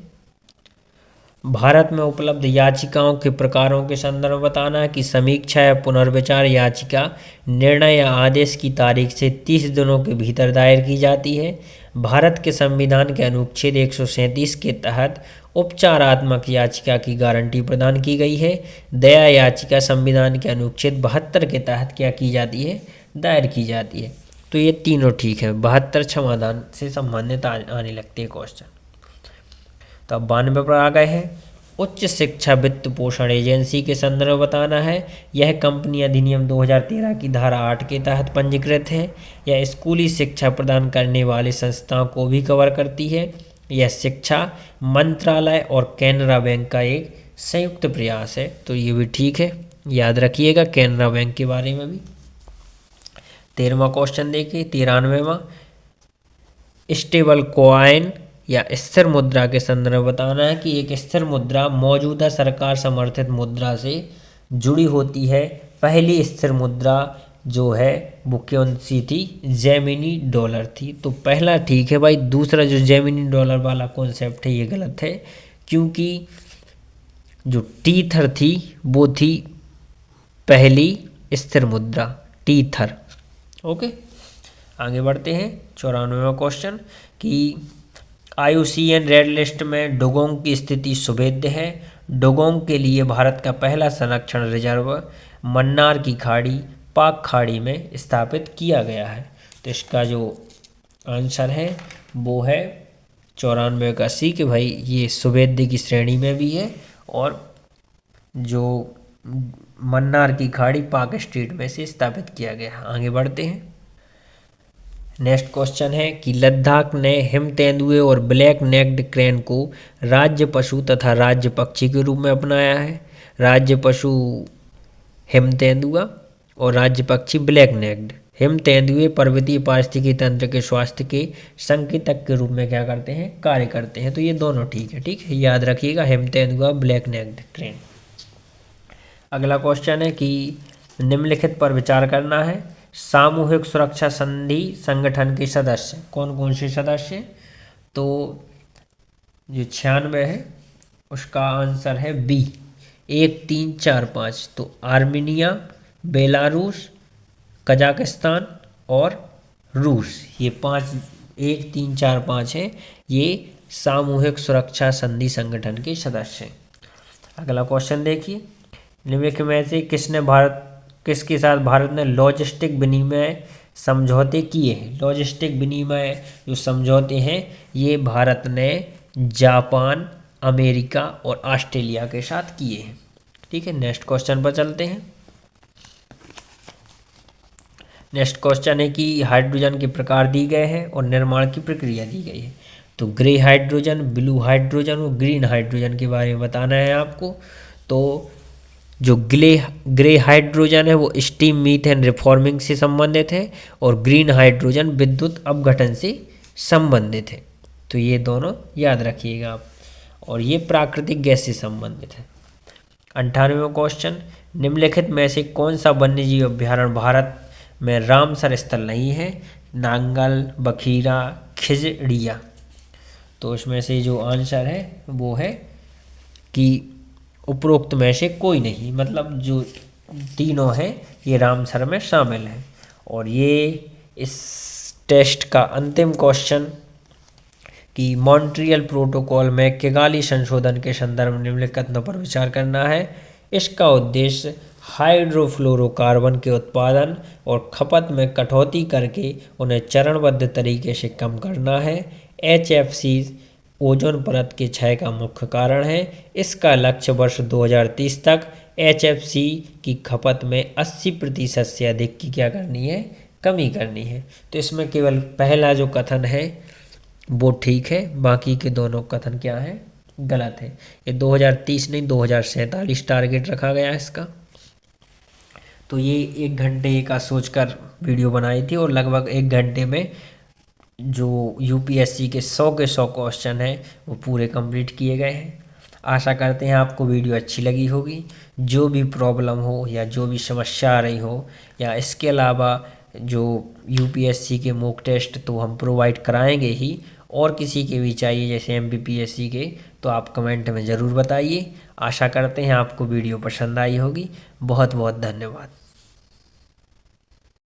भारत में उपलब्ध याचिकाओं के प्रकारों के संदर्भ में बताना है कि समीक्षा या पुनर्विचार याचिका निर्णय या आदेश की तारीख से 30 दिनों के भीतर दायर की जाती है। भारत के संविधान के अनुच्छेद 137 के तहत उपचारात्मक याचिका की गारंटी प्रदान की गई है। दया याचिका संविधान के अनुच्छेद 72 के तहत क्या की जाती है, दायर की जाती है। तो ये तीनों ठीक है, 72 क्षमादान से संबंधित आने लगते हैं क्वेश्चन। तो अब 92 पर आ गए हैं। उच्च शिक्षा वित्त पोषण एजेंसी के संदर्भ बताना है। यह कंपनी अधिनियम 2013 की धारा 8 के तहत पंजीकृत है। यह स्कूली शिक्षा प्रदान करने वाली संस्थाओं को भी कवर करती है। यह शिक्षा मंत्रालय और कैनरा बैंक का एक संयुक्त प्रयास है। तो ये भी ठीक है, याद रखिएगा कैनरा बैंक के बारे में भी। 13वां क्वेश्चन देखिए, 93वां। स्टेबल कॉइन या स्थिर मुद्रा के संदर्भ बताना है कि एक स्थिर मुद्रा मौजूदा सरकार समर्थित मुद्रा से जुड़ी होती है। पहली स्थिर मुद्रा जो है वो कौन सी थी, जेमिनी डॉलर थी। तो पहला ठीक है भाई, दूसरा जो जेमिनी डॉलर वाला कॉन्सेप्ट है ये गलत है, क्योंकि जो टीथर थी वो थी पहली स्थिर मुद्रा, टीथर। ओके, आगे बढ़ते हैं। 94वां क्वेश्चन कि IUCN रेड लिस्ट में डुगोंग की स्थिति सुभेद्य है। डुगोंग के लिए भारत का पहला संरक्षण रिजर्व मन्नार की खाड़ी, पाक खाड़ी में स्थापित किया गया है। तो इसका जो आंसर है वो है 94 का सी, कि भाई ये सुभेद्य की श्रेणी में भी है और जो मन्नार की खाड़ी पाक स्टेट में से स्थापित किया गया। आगे बढ़ते हैं। नेक्स्ट क्वेश्चन है कि लद्दाख ने हिम तेंदुए और ब्लैक नेक्ड क्रेन को राज्य पशु तथा राज्य पक्षी के रूप में अपनाया है। राज्य पशु हिम तेंदुआ और राज्य पक्षी ब्लैक नेक्ड। हिम तेंदुए पर्वतीय पारिस्थितिकी तंत्र के स्वास्थ्य के संकेतक के रूप में क्या करते हैं, कार्य करते हैं। तो ये दोनों ठीक है, ठीक है, याद रखिएगा हिम तेंदुआ, ब्लैक नेक्ड क्रेन। अगला क्वेश्चन है कि निम्नलिखित पर विचार करना है। सामूहिक सुरक्षा संधि संगठन के सदस्य कौन कौन से सदस्य। तो जो 96 है उसका आंसर है बी, 1 3 4 5। तो आर्मीनिया, बेलारूस, कजाकिस्तान और रूस। ये 5, 1, 3, 4, 5 है, ये सामूहिक सुरक्षा संधि संगठन के सदस्य हैं। अगला क्वेश्चन देखिए, निम्नलिखित में से किसके साथ भारत ने लॉजिस्टिक विनिमय समझौते किए हैं? लॉजिस्टिक विनिमय जो समझौते हैं ये भारत ने जापान, अमेरिका और ऑस्ट्रेलिया के साथ किए हैं। ठीक है, नेक्स्ट क्वेश्चन पर चलते हैं। नेक्स्ट क्वेश्चन है कि हाइड्रोजन के प्रकार दिए गए हैं और निर्माण की प्रक्रिया दी गई है। तो ग्रे हाइड्रोजन, ब्लू हाइड्रोजन और ग्रीन हाइड्रोजन के बारे में बताना है आपको। तो जो ग्रे हाइड्रोजन है वो स्टीम मीथेन रिफॉर्मिंग से संबंधित है और ग्रीन हाइड्रोजन विद्युत अपघटन से संबंधित है। तो ये दोनों याद रखिएगा आप, और ये प्राकृतिक गैस से संबंधित है। 98वां क्वेश्चन, निम्नलिखित में से कौन सा वन्यजीव अभ्यारण्य भारत में रामसर स्थल नहीं है? नांगल, बखीरा, खिजड़िया। तो इसमें से जो आंसर है वो है कि उपरोक्त में से कोई नहीं, मतलब जो तीनों हैं ये रामसर में शामिल हैं। और ये इस टेस्ट का अंतिम क्वेश्चन कि मॉन्ट्रियल प्रोटोकॉल में किगाली संशोधन के संदर्भ में निम्नलिखित कथनों पर विचार करना है। इसका उद्देश्य हाइड्रोफ्लोरोकार्बन के उत्पादन और खपत में कटौती करके उन्हें चरणबद्ध तरीके से कम करना है। HFC ओजोन परत के क्षय का मुख्य कारण है। इसका लक्ष्य वर्ष 2030 तक HFC की खपत में 80% से अधिक की क्या करनी है? कमी करनी है। तो इसमें केवल पहला जो कथन है वो ठीक है, बाकी के दोनों कथन क्या है? गलत है। ये 2030 नहीं 2047 टारगेट रखा गया है इसका। तो ये 1 घंटे का सोचकर वीडियो बनाई थी और लगभग 1 घंटे में जो UPSC के 100 के 100 क्वेश्चन हैं वो पूरे कंप्लीट किए गए हैं। आशा करते हैं आपको वीडियो अच्छी लगी होगी। जो भी प्रॉब्लम हो या जो भी समस्या आ रही हो या इसके अलावा जो UPSC के मॉक टेस्ट तो हम प्रोवाइड कराएंगे ही, और किसी के भी चाहिए जैसे MPPSC के, तो आप कमेंट में ज़रूर बताइए। आशा करते हैं आपको वीडियो पसंद आई होगी। बहुत बहुत धन्यवाद।